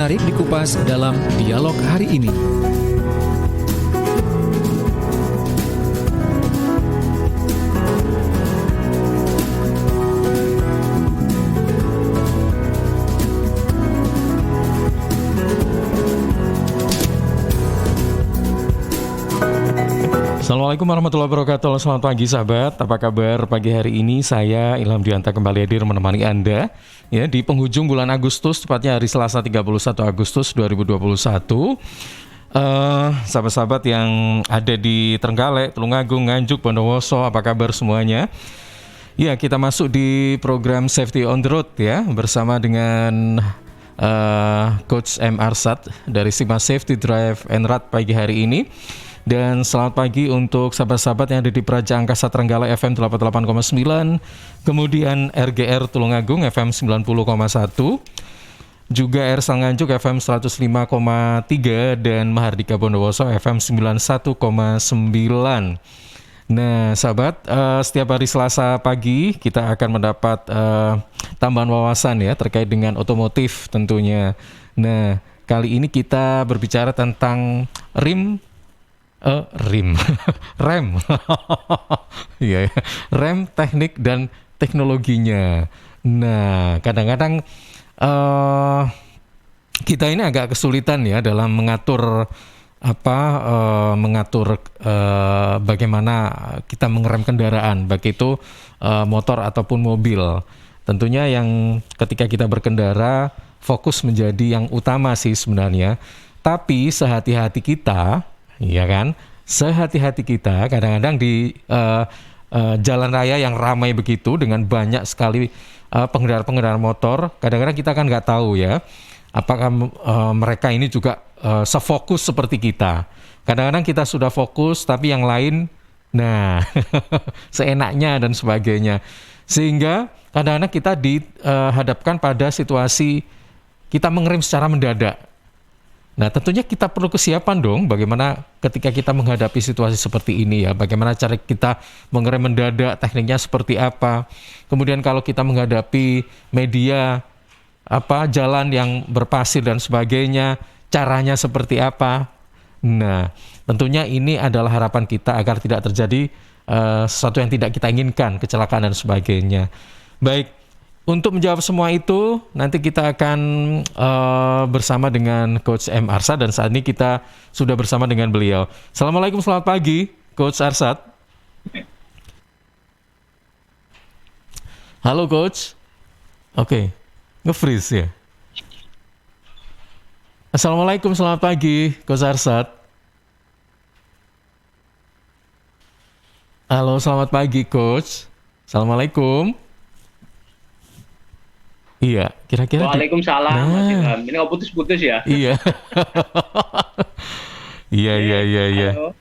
Menarik dikupas dalam dialog hari ini. Assalamualaikum warahmatullahi wabarakatuh. Selamat pagi sahabat, apa kabar pagi hari ini? Saya Ilham Dianta kembali hadir menemani Anda ya di penghujung bulan Agustus, tepatnya hari Selasa 31 Agustus 2021. Sahabat-sahabat yang ada di Trenggalek, Tulungagung, Nganjuk, Bondowoso, apa kabar semuanya? Ya, kita masuk di program Safety on the Road ya, bersama dengan Coach M. Arsad dari Sigma Safety Drive and Ride pagi hari ini. Dan selamat pagi untuk sahabat-sahabat yang ada di Praja Angkasa Trenggalek FM 88,9, kemudian RGR Tulungagung FM 90,1, juga RSL Nganjuk FM 105,3, dan Mahardika Bondowoso FM 91,9. Nah sahabat, setiap hari Selasa pagi kita akan mendapat tambahan wawasan ya terkait dengan otomotif tentunya. Nah kali ini kita berbicara tentang rem, ya, rem, teknik dan teknologinya. Nah, kadang-kadang kita ini agak kesulitan ya dalam mengatur bagaimana kita mengerem kendaraan, baik itu motor ataupun mobil. Tentunya yang ketika kita berkendara fokus menjadi yang utama sih sebenarnya. Tapi sehati-hati kita, ya kan, sehati-hati kita kadang-kadang di jalan raya yang ramai begitu dengan banyak sekali pengendara-pengendara motor, kadang-kadang kita kan nggak tahu ya apakah mereka ini juga sefokus seperti kita. Kadang-kadang kita sudah fokus tapi yang lain nah seenaknya dan sebagainya, sehingga kadang-kadang kita dihadapkan pada situasi kita mengerem secara mendadak. Nah tentunya kita perlu kesiapan dong bagaimana ketika kita menghadapi situasi seperti ini ya. Bagaimana cara kita mengerem mendadak, tekniknya seperti apa. Kemudian kalau kita menghadapi media jalan yang berpasir dan sebagainya, caranya seperti apa. Nah tentunya ini adalah harapan kita agar tidak terjadi sesuatu yang tidak kita inginkan, kecelakaan dan sebagainya. Baik. Untuk menjawab semua itu, nanti kita akan bersama dengan Coach M. Arsad, dan saat ini kita sudah bersama dengan beliau. Assalamualaikum, selamat pagi, Coach Arsad. Halo, Coach. Oke, nge-freeze ya. Assalamualaikum, selamat pagi, Coach Arsad. Halo, selamat pagi, Coach. Assalamualaikum. Iya, kira-kira. Waalaikumsalam, Mas Ilham. Ini nggak putus-putus ya? Iya. Iya. Halo.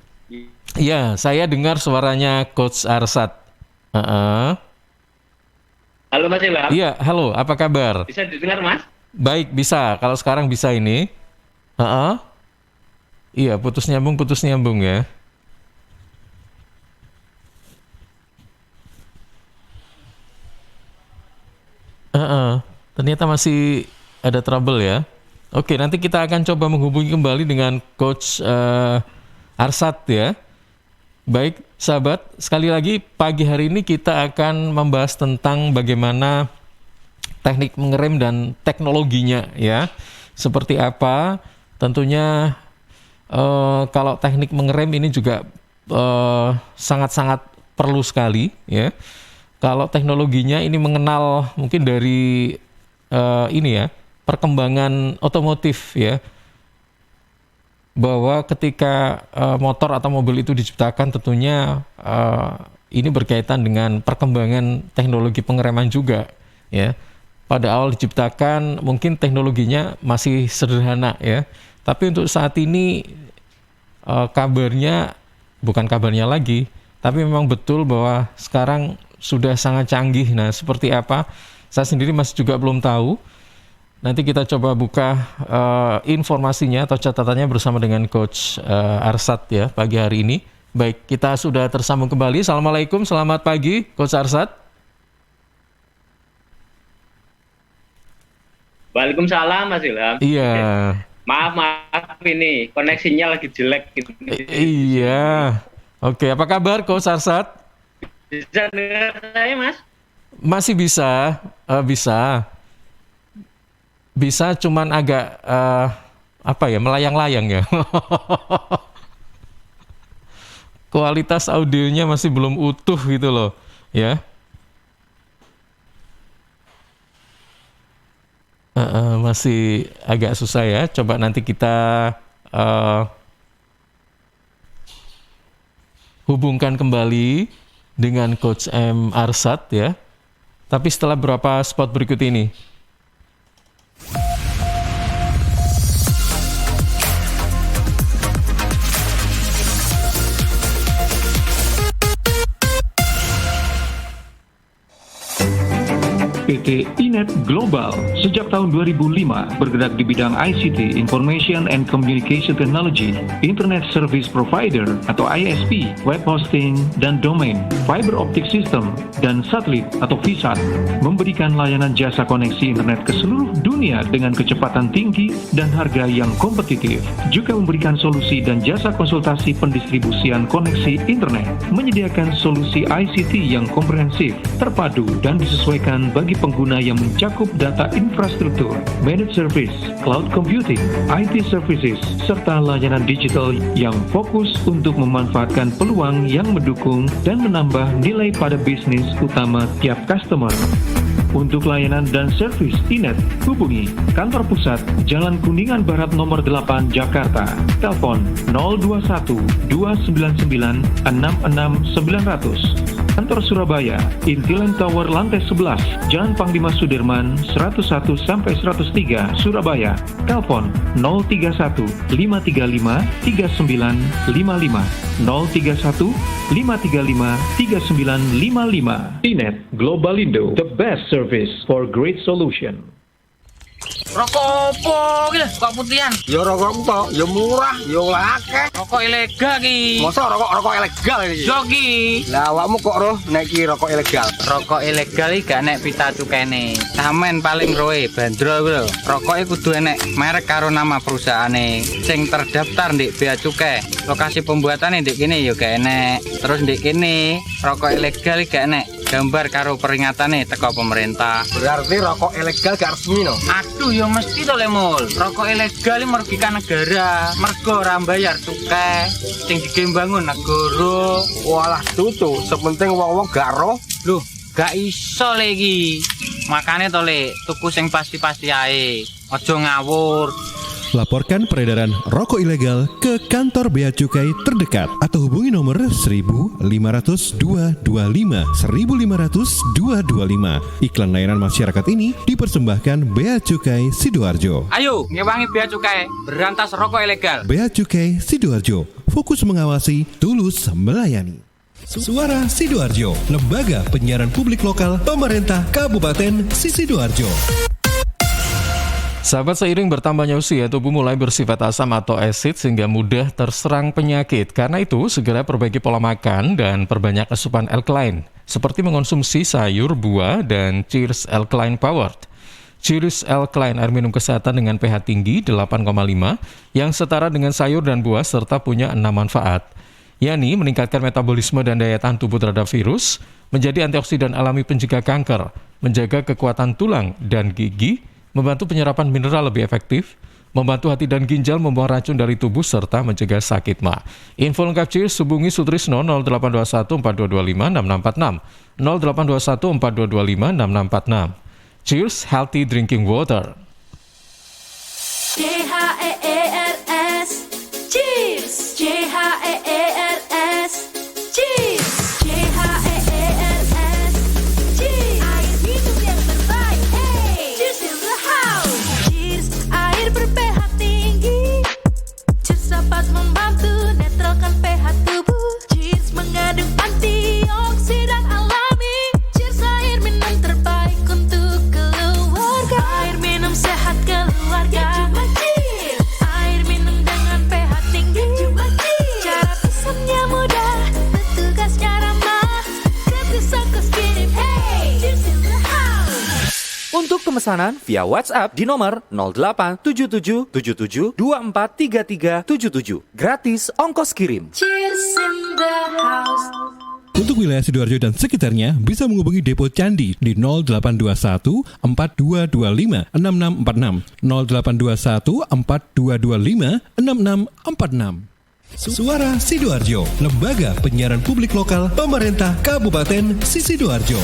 Iya, saya dengar suaranya Coach Arsad. Halo Mas Ilham. Iya, halo, apa kabar? Bisa didengar Mas? Baik, bisa. Kalau sekarang bisa ini. Iya, putus nyambung ya. Ternyata masih ada trouble ya. Oke, nanti kita akan coba menghubungi kembali dengan Coach Arsad ya. Baik, sahabat, sekali lagi pagi hari ini kita akan membahas tentang bagaimana teknik mengerem dan teknologinya ya. Seperti apa? Tentunya kalau teknik mengerem ini juga sangat-sangat perlu sekali ya. Kalau teknologinya ini mengenal mungkin dari perkembangan otomotif ya, bahwa ketika motor atau mobil itu diciptakan tentunya ini berkaitan dengan perkembangan teknologi pengereman juga ya. Pada awal diciptakan mungkin teknologinya masih sederhana ya, tapi untuk saat ini bukan kabarnya lagi, tapi memang betul bahwa sekarang sudah sangat canggih. Nah seperti apa? Saya sendiri masih juga belum tahu. Nanti kita coba buka informasinya atau catatannya bersama dengan Coach Arsad ya pagi hari ini. Baik, kita sudah tersambung kembali. Assalamualaikum, selamat pagi Coach Arsad. Waalaikumsalam Mas Ilham. Iya. Maaf ini koneksinya lagi jelek gitu. Iya. Oke, apa kabar Ko Sarsat? Bisa dengar saya Mas? Masih bisa, bisa, cuman agak melayang-layang ya. Kualitas audionya masih belum utuh gitu loh, ya. Masih agak susah ya. Coba nanti kita hubungkan kembali dengan Coach M. Arsat ya. Tapi setelah beberapa spot berikut ini. PT Inet Global sejak tahun 2005 bergerak di bidang ICT, Information and Communication Technology, Internet Service Provider atau ISP, web hosting dan domain, fiber optic system, dan satelit atau VSAT, memberikan layanan jasa koneksi internet ke seluruh dunia dengan kecepatan tinggi dan harga yang kompetitif. Juga memberikan solusi dan jasa konsultasi pendistribusian koneksi internet, menyediakan solusi ICT yang komprehensif, terpadu, dan disesuaikan bagi pengguna yang mencakup data infrastruktur, managed service, cloud computing, IT services, serta layanan digital yang fokus untuk memanfaatkan peluang yang mendukung dan menambah nilai pada bisnis utama tiap customer. Untuk layanan dan servis Inet, hubungi kantor pusat Jalan Kuningan Barat nomor 8 Jakarta. Telepon 021 299 66900. Kantor Surabaya, Intiland Tower lantai 11, Jalan Panglima Sudirman 101 sampai 103 Surabaya. Telepon 031 535 3955 031 535 3955. Inet Globalindo, the best service for great solution. Rokok opo ki? Kok putihan? Ya rokok tok, ya murah, ya akeh. Rokok ilegal ki. Masa rokok ilegal iki? Yo ki. Lah awakmu kok roh nek iki rokok ilegal? Rokok ilegal iki gak nek pita cukene. Samen paling roe bandro kuwi lho. Rokoke kudu enek merek karo nama perusahaane sing terdaftar ndek bea cukai. Lokasi pembuatane ndek kene ya gak enek. Terus ndek kene rokok ilegal iki gak enek gambar karo peringatane teko pemerintah. Berarti rokok ilegal gak resmi no? Aduh ya mesti to Lemul. Rokok ilegal merugikan negara. Mergo ora mbayar cukai sing digembangun negara. Walah tutu, sepenting wong-wong gak roh. Loh, gak iso lagi. Makane to Le, tuku sing pasti-pasti ae. Aja ngawur. Laporkan peredaran rokok ilegal ke kantor Bea Cukai terdekat atau hubungi nomor 1.500 225 1.500 225. Iklan layanan masyarakat ini dipersembahkan Bea Cukai Sidoarjo. Ayo, ngewangi bea cukai, berantas rokok ilegal. Bea Cukai Sidoarjo, fokus mengawasi, tulus melayani. Suara Sidoarjo, lembaga penyiaran publik lokal pemerintah Kabupaten Sidoarjo. Sahabat, seiring bertambahnya usia, tubuh mulai bersifat asam atau asid sehingga mudah terserang penyakit. Karena itu, segera perbaiki pola makan dan perbanyak asupan alkaline, seperti mengonsumsi sayur, buah, dan Cheers Alkaline Powered. Cheers Alkaline air minum kesehatan dengan pH tinggi 8,5 yang setara dengan sayur dan buah serta punya 6 manfaat, yakni meningkatkan metabolisme dan daya tahan tubuh terhadap virus, menjadi antioksidan alami pencegah kanker, menjaga kekuatan tulang dan gigi, membantu penyerapan mineral lebih efektif, membantu hati dan ginjal membuang racun dari tubuh, serta mencegah sakit ma. Info lengkap Cheers hubungi Sutrisno 0821 4225 6646 0821 4225 6646. Cheers Healthy Drinking Water. CHEERS Cheers CHEERS Cheers CHEERS Cheers air minum yang terbaik. Hey, cheers in the house. Cheers air ber-pH tinggi. Cheers dapat membantu netralkan pH tubuh. Cheers mengandung antioksidan alami. Cheers air minum terbaik untuk keluarga. Air minum sehat keluarga. Air minum dengan pH tinggi. Cara pemesanan via WhatsApp di nomor 087777243377. Gratis ongkos kirim. Cheers in the house. Untuk wilayah Sidoarjo dan sekitarnya bisa menghubungi Depo Candi di 0821 4225 6646 0821 4225 6646. Suara Sidoarjo, lembaga penyiaran publik lokal pemerintah Kabupaten Sidoarjo.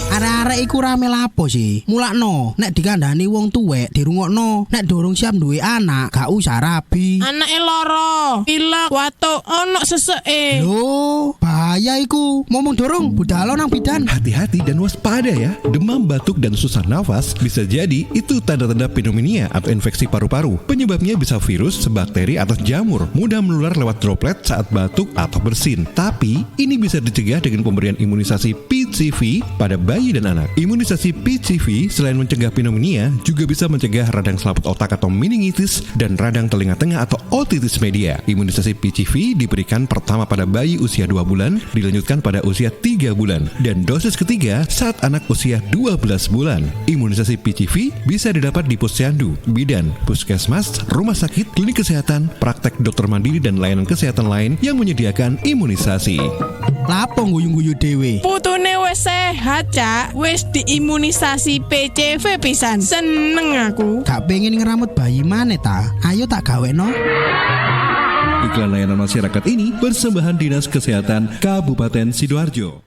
Arek-arek iku rame lapo sih? Mulakno, nek dikandani wong tuwek dirungokno, nek durung siap duwe anak, gak usah rabi. Anake loro, pilek, watuk, ono seseke. Loh, bahaya iku. Ngomong dorong, budalo nang bidan. Hati-hati dan waspada ya. Demam, batuk, dan susah nafas bisa jadi itu tanda-tanda pneumonia atau infeksi paru-paru. Penyebabnya bisa virus, bakteri, atau jamur. Mudah menular lewat droplet saat batuk atau bersin. Tapi, ini bisa dicegah dengan pemberian imunisasi PCV pada bayi dan anak. Imunisasi PCV selain mencegah pneumonia, juga bisa mencegah radang selaput otak atau meningitis dan radang telinga tengah atau otitis media. Imunisasi PCV diberikan pertama pada bayi usia 2 bulan, dilanjutkan pada usia 3 bulan, dan dosis ketiga saat anak usia 12 bulan. Imunisasi PCV bisa didapat di posyandu, bidan, puskesmas, rumah sakit, klinik kesehatan, praktek dokter mandiri, dan layanan kesehatan lain yang menyediakan imunisasi. Lapo guyu-guyu dewe. Putune wis sehat, Cak. Wis diimunisasi PCV pisan. Seneng aku. Gak pengen ngeramut bayi maneh ta? Ayo tak gaweno. Iklan layanan masyarakat ini persembahan Dinas Kesehatan Kabupaten Sidoarjo.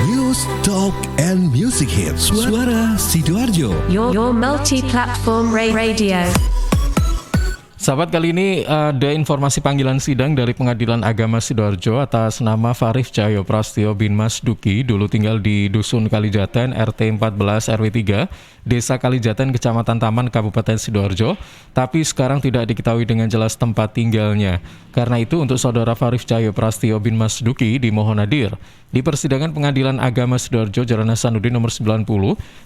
News, Talk, and Music Hits. Suara Sidoarjo. Your multi-platform radio. Sahabat, kali ini ada informasi panggilan sidang dari Pengadilan Agama Sidoarjo atas nama Farif Cahyo Prastio bin Mas Duki, dulu tinggal di Dusun Kalijaten, RT 14 RW 3, Desa Kalijaten, Kecamatan Taman, Kabupaten Sidoarjo, tapi sekarang tidak diketahui dengan jelas tempat tinggalnya. Karena itu untuk saudara Farif Cahyo Prastio bin Mas Duki dimohon hadir di persidangan Pengadilan Agama Sidoarjo Jalan Hasanuddin nomor 90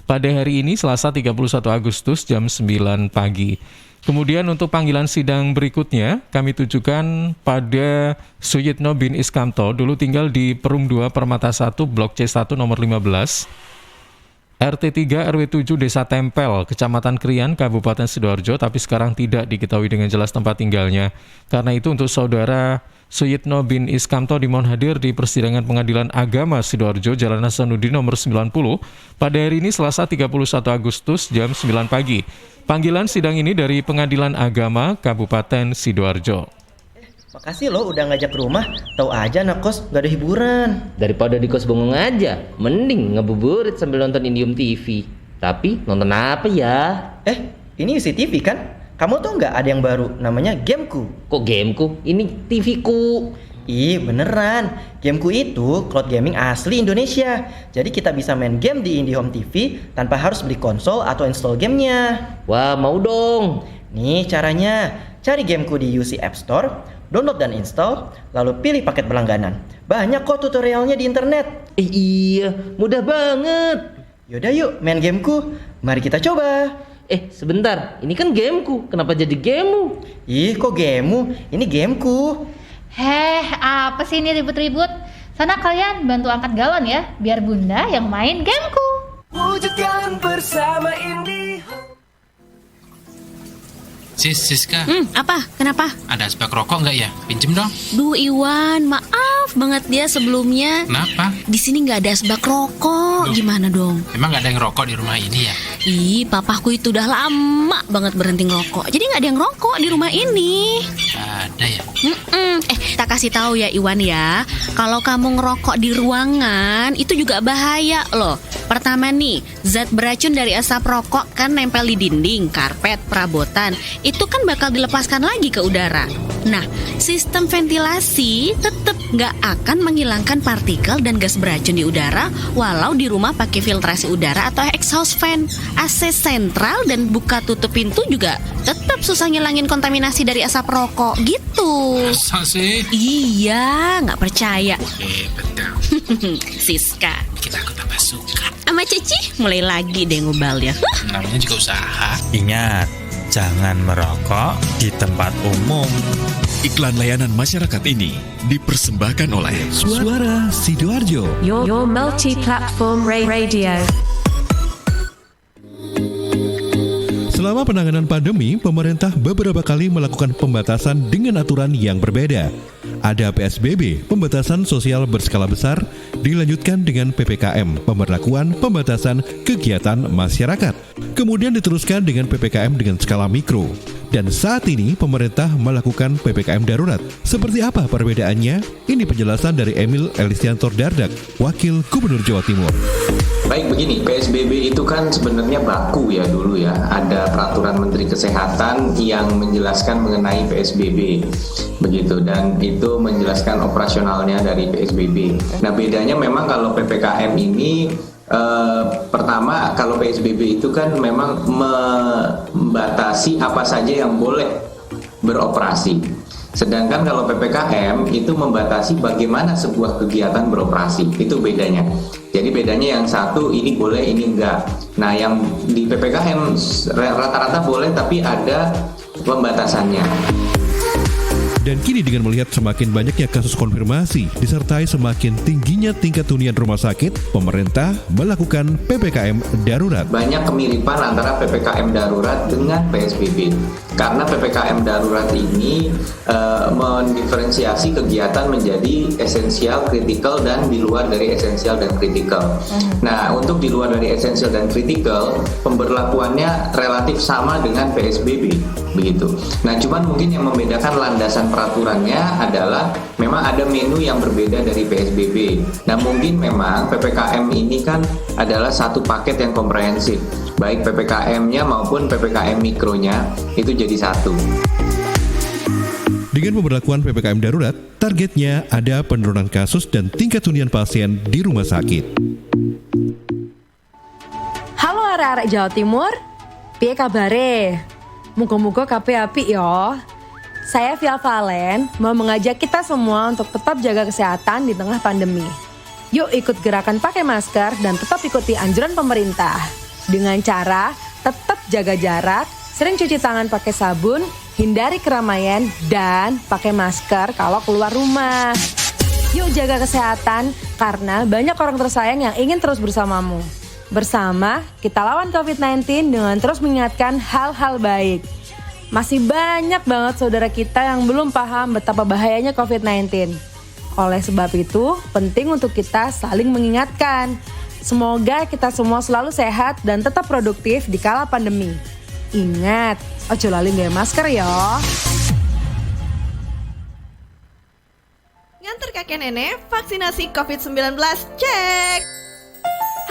pada hari ini Selasa 31 Agustus jam 9 pagi. Kemudian untuk panggilan sidang berikutnya kami tujukan pada Suyitno bin Iskamto, dulu tinggal di Perum 2 Permata 1 Blok C1 nomor 15 RT 3 RW 7 Desa Tempel, Kecamatan Krian, Kabupaten Sidoarjo, tapi sekarang tidak diketahui dengan jelas tempat tinggalnya. Karena itu untuk saudara Suyitno bin Iskamto dimohon hadir di persidangan Pengadilan Agama Sidoarjo Jalan Hasanuddin nomor 90 pada hari ini Selasa 31 Agustus jam 9 pagi. Panggilan sidang ini dari Pengadilan Agama Kabupaten Sidoarjo. Makasih lo udah ngajak ke rumah, tahu aja anak kos gak ada hiburan. Daripada di kos bengong aja, mending ngebuburit sambil nonton Indium TV. Tapi nonton apa ya? Ini UCTV kan? Kamu tuh nggak ada yang baru, namanya Gameku. Kok Gameku? Ini TV-ku. Ih beneran, Gameku itu cloud gaming asli Indonesia. Jadi kita bisa main game di IndiHome TV tanpa harus beli konsol atau install gamenya. Wah mau dong. Nih caranya, cari Gameku di UC App Store, download dan install, lalu pilih paket berlangganan. Banyak kok tutorialnya di internet. Iya, mudah banget. Yaudah yuk main Gameku, mari kita coba. Sebentar, ini kan Gameku, kenapa jadi gamemu? Ih kok gamemu, ini Gameku. Apa sih ini ribut-ribut? Sana kalian bantu angkat galon ya, biar bunda yang main Gameku. Wujudkan bersama IndiHome. Siska. Apa? Kenapa? Ada asbak rokok nggak ya? Pinjem dong. Duh Iwan, maaf banget dia sebelumnya. Kenapa? Di sini nggak ada asbak rokok. Gimana dong? Emang nggak ada yang rokok di rumah ini ya? Ih, papaku itu udah lama banget berhenti ngerokok. Jadi nggak ada yang rokok di rumah ini. Ada ya? Tak kasih tahu ya Iwan ya. Kalau kamu ngerokok di ruangan itu juga bahaya loh. Pertama nih, zat beracun dari asap rokok kan nempel di dinding, karpet, perabotan. Itu kan bakal dilepaskan lagi ke udara. Nah, sistem ventilasi tetap nggak akan menghilangkan partikel dan gas beracun di udara walau di rumah pakai filtrasi udara atau exhaust fan. AC sentral dan buka tutup pintu juga tetap susah ngilangin kontaminasi dari asap rokok gitu. Masa sih? Iya, nggak percaya. Betul. Siska, Kita aku tambah suka. sama Cici mulai lagi deh ngobalnya. Namanya juga usaha. Ingat, jangan merokok di tempat umum. Iklan layanan masyarakat ini dipersembahkan oleh Suara Sidoarjo. Your multi-platform radio. Selama penanganan pandemi, pemerintah beberapa kali melakukan pembatasan dengan aturan yang berbeda. Ada PSBB, pembatasan sosial berskala besar, dilanjutkan dengan PPKM, pemberlakuan pembatasan kegiatan masyarakat. Kemudian diteruskan dengan PPKM dengan skala mikro. Dan saat ini pemerintah melakukan PPKM darurat. Seperti apa perbedaannya? Ini penjelasan dari Emil Elisiantor Dardak, Wakil Gubernur Jawa Timur. Baik, begini, PSBB itu kan sebenarnya baku ya dulu ya. Ada peraturan Menteri Kesehatan yang menjelaskan mengenai PSBB. Begitu, dan itu menjelaskan operasionalnya dari PSBB. Nah, bedanya memang kalau PPKM ini pertama, kalau PSBB itu kan memang membatasi apa saja yang boleh beroperasi. Sedangkan kalau PPKM itu membatasi bagaimana sebuah kegiatan beroperasi. Itu bedanya. Jadi bedanya yang satu ini boleh, ini enggak. Nah, yang di PPKM rata-rata boleh tapi ada pembatasannya. Dan kini dengan melihat semakin banyaknya kasus konfirmasi disertai semakin tingginya tingkat hunian rumah sakit, pemerintah melakukan PPKM darurat. Banyak kemiripan antara PPKM darurat dengan PSBB. Karena PPKM darurat ini mendiferensiasi kegiatan menjadi esensial, kritikal, dan di luar dari esensial dan kritikal. Nah, untuk di luar dari esensial dan kritikal, pemberlakuannya relatif sama dengan PSBB. Begitu. Nah, cuman mungkin yang membedakan landasan peraturannya adalah memang ada menu yang berbeda dari PSBB. Nah, mungkin memang PPKM ini kan adalah satu paket yang komprehensif. Baik PPKM-nya maupun PPKM mikronya itu jadi satu. Dengan pemberlakuan PPKM darurat, targetnya ada penurunan kasus dan tingkat hunian pasien di rumah sakit. Halo arek-arek Jawa Timur, piye kabare? Muga-muga kabeh apik ya. Saya Via Valen mau mengajak kita semua untuk tetap jaga kesehatan di tengah pandemi. Yuk ikut gerakan pakai masker dan tetap ikuti anjuran pemerintah. Dengan cara tetap jaga jarak, sering cuci tangan pakai sabun, hindari keramaian, dan pakai masker kalau keluar rumah. Yuk jaga kesehatan karena banyak orang tersayang yang ingin terus bersamamu. Bersama, kita lawan COVID-19 dengan terus mengingatkan hal-hal baik. Masih banyak banget saudara kita yang belum paham betapa bahayanya COVID-19. Oleh sebab itu, penting untuk kita saling mengingatkan. Semoga kita semua selalu sehat dan tetap produktif di kala pandemi. Ingat, ojo lali nggawe masker ya. Nganter kakek nenek vaksinasi COVID-19, cek!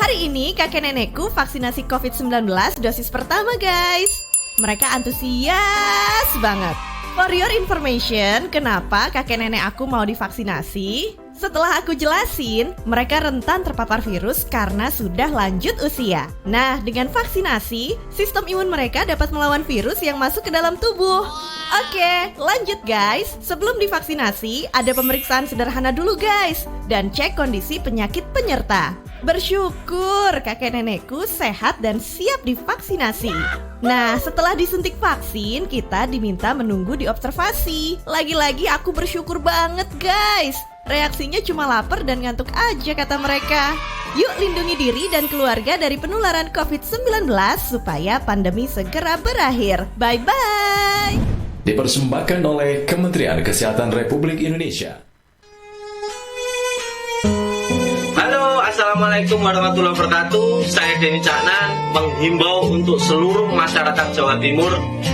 Hari ini kakek nenekku vaksinasi COVID-19 dosis pertama guys. Mereka antusias banget. For your information, kenapa kakek nenek aku mau divaksinasi? Setelah aku jelasin, mereka rentan terpapar virus karena sudah lanjut usia. Nah, dengan vaksinasi, sistem imun mereka dapat melawan virus yang masuk ke dalam tubuh. Oke, lanjut guys. Sebelum divaksinasi, ada pemeriksaan sederhana dulu guys. Dan cek kondisi penyakit penyerta. Bersyukur kakek nenekku sehat dan siap divaksinasi. Nah, setelah disuntik vaksin, kita diminta menunggu di observasi. Lagi-lagi aku bersyukur banget guys. Reaksinya cuma lapar dan ngantuk aja kata mereka. Yuk lindungi diri dan keluarga dari penularan COVID-19 supaya pandemi segera berakhir. Bye-bye. Dipersembahkan oleh Kementerian Kesehatan Republik Indonesia. Assalamualaikum warahmatullahi wabarakatuh. Saya Denny Caknan menghimbau untuk seluruh masyarakat Jawa Timur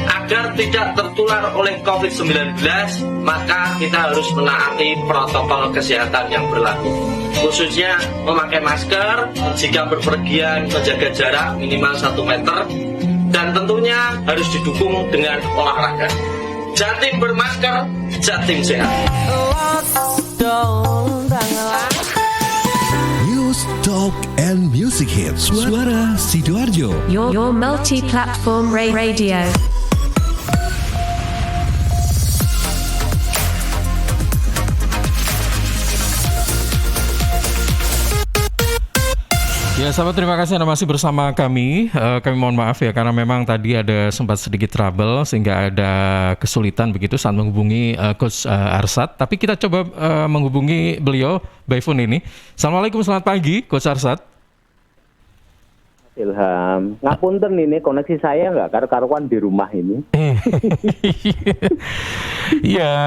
agar tidak tertular oleh COVID-19, maka kita harus menaati protokol kesehatan yang berlaku. Khususnya memakai masker, jika berpergian menjaga jarak minimal 1 meter, dan tentunya harus didukung dengan olahraga. Jatim bermasker, Jatim sehat. Talk and Music Hits. Suara Sidoarjo. Your multi-platform radio. Ya sahabat, terima kasih Anda masih bersama kami. Kami mohon maaf ya karena memang tadi ada sempat sedikit trouble sehingga ada kesulitan begitu saat menghubungi Coach Arsad. Tapi kita coba menghubungi beliau by phone ini. Assalamualaikum, selamat pagi Coach Arsad. Ilham, ngapunten ini koneksi saya nggak karu-karuan di rumah ini. Iya.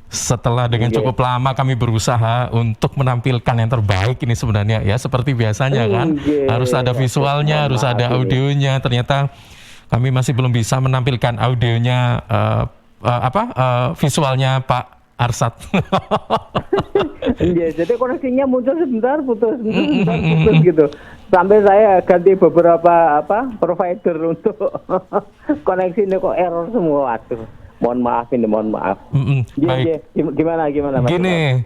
Setelah dengan cukup lama kami berusaha untuk menampilkan yang terbaik ini sebenarnya ya, seperti biasanya kan, harus ada visualnya, harus ada audionya. Ternyata kami masih belum bisa menampilkan audionya, visualnya Pak Arsad. Jadi koneksinya muncul sebentar putus gitu. Sampai saya ganti beberapa provider untuk koneksi ini kok error semua. Waduh. Mohon maaf. Baik. Gimana Mas? Gini,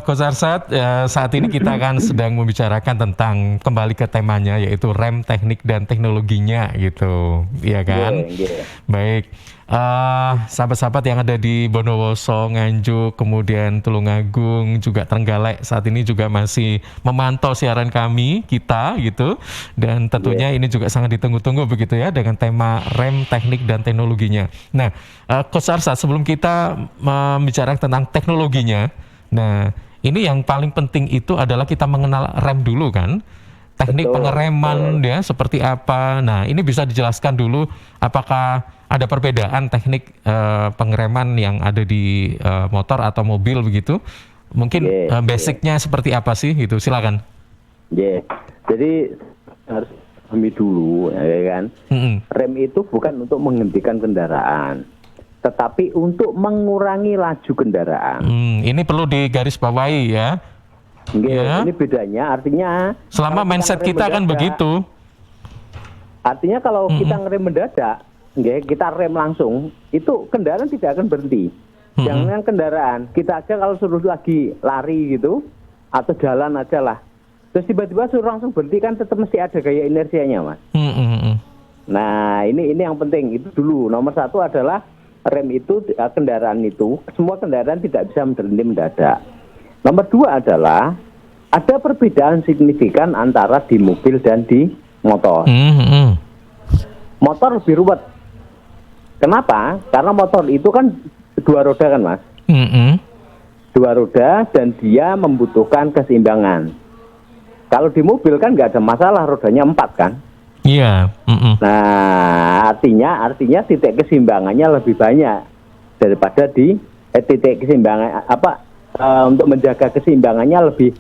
Coach Arsad, saat ini kita kan sedang membicarakan tentang kembali ke temanya, yaitu rem, teknik dan teknologinya gitu, iya kan? Baik. Sahabat-sahabat yang ada di Bondowoso, Nganjuk, kemudian Tulungagung, juga Trenggalek saat ini juga masih memantau siaran kita gitu, dan tentunya ini juga sangat ditunggu-tunggu begitu ya dengan tema rem, teknik dan teknologinya. Nah, Coach Arsad, sebelum kita membicarakan tentang teknologinya, nah ini yang paling penting itu adalah kita mengenal rem dulu kan. Teknik pengereman ya seperti apa. Nah, ini bisa dijelaskan dulu apakah ada perbedaan teknik pengereman yang ada di motor atau mobil begitu. Mungkin basicnya seperti apa sih itu, silakan. Jadi harus pahami dulu ya kan. Rem itu bukan untuk menghentikan kendaraan, tetapi untuk mengurangi laju kendaraan. Ini perlu digarisbawahi ya. Ini bedanya, artinya selama mindset kita kan begitu. Artinya kalau kita ngerem mendadak, kita rem langsung, itu kendaraan tidak akan berhenti. Jangan kendaraan, kita aja kalau suruh lagi lari gitu, atau jalan aja lah, terus tiba-tiba suruh langsung berhenti kan tetap mesti ada gaya inersianya, Mas. Nah ini yang penting, itu dulu. Nomor satu adalah rem itu, kendaraan itu, semua kendaraan tidak bisa berhenti mendadak. Nomor dua adalah ada perbedaan signifikan antara di mobil dan di motor. Motor lebih ruwet. Kenapa? Karena motor itu kan dua roda kan, Mas? Dua roda dan dia membutuhkan keseimbangan. Kalau di mobil kan nggak ada masalah, rodanya 4 kan? Iya. Nah, artinya titik keseimbangannya lebih banyak daripada di titik keseimbangan untuk menjaga keseimbangannya lebih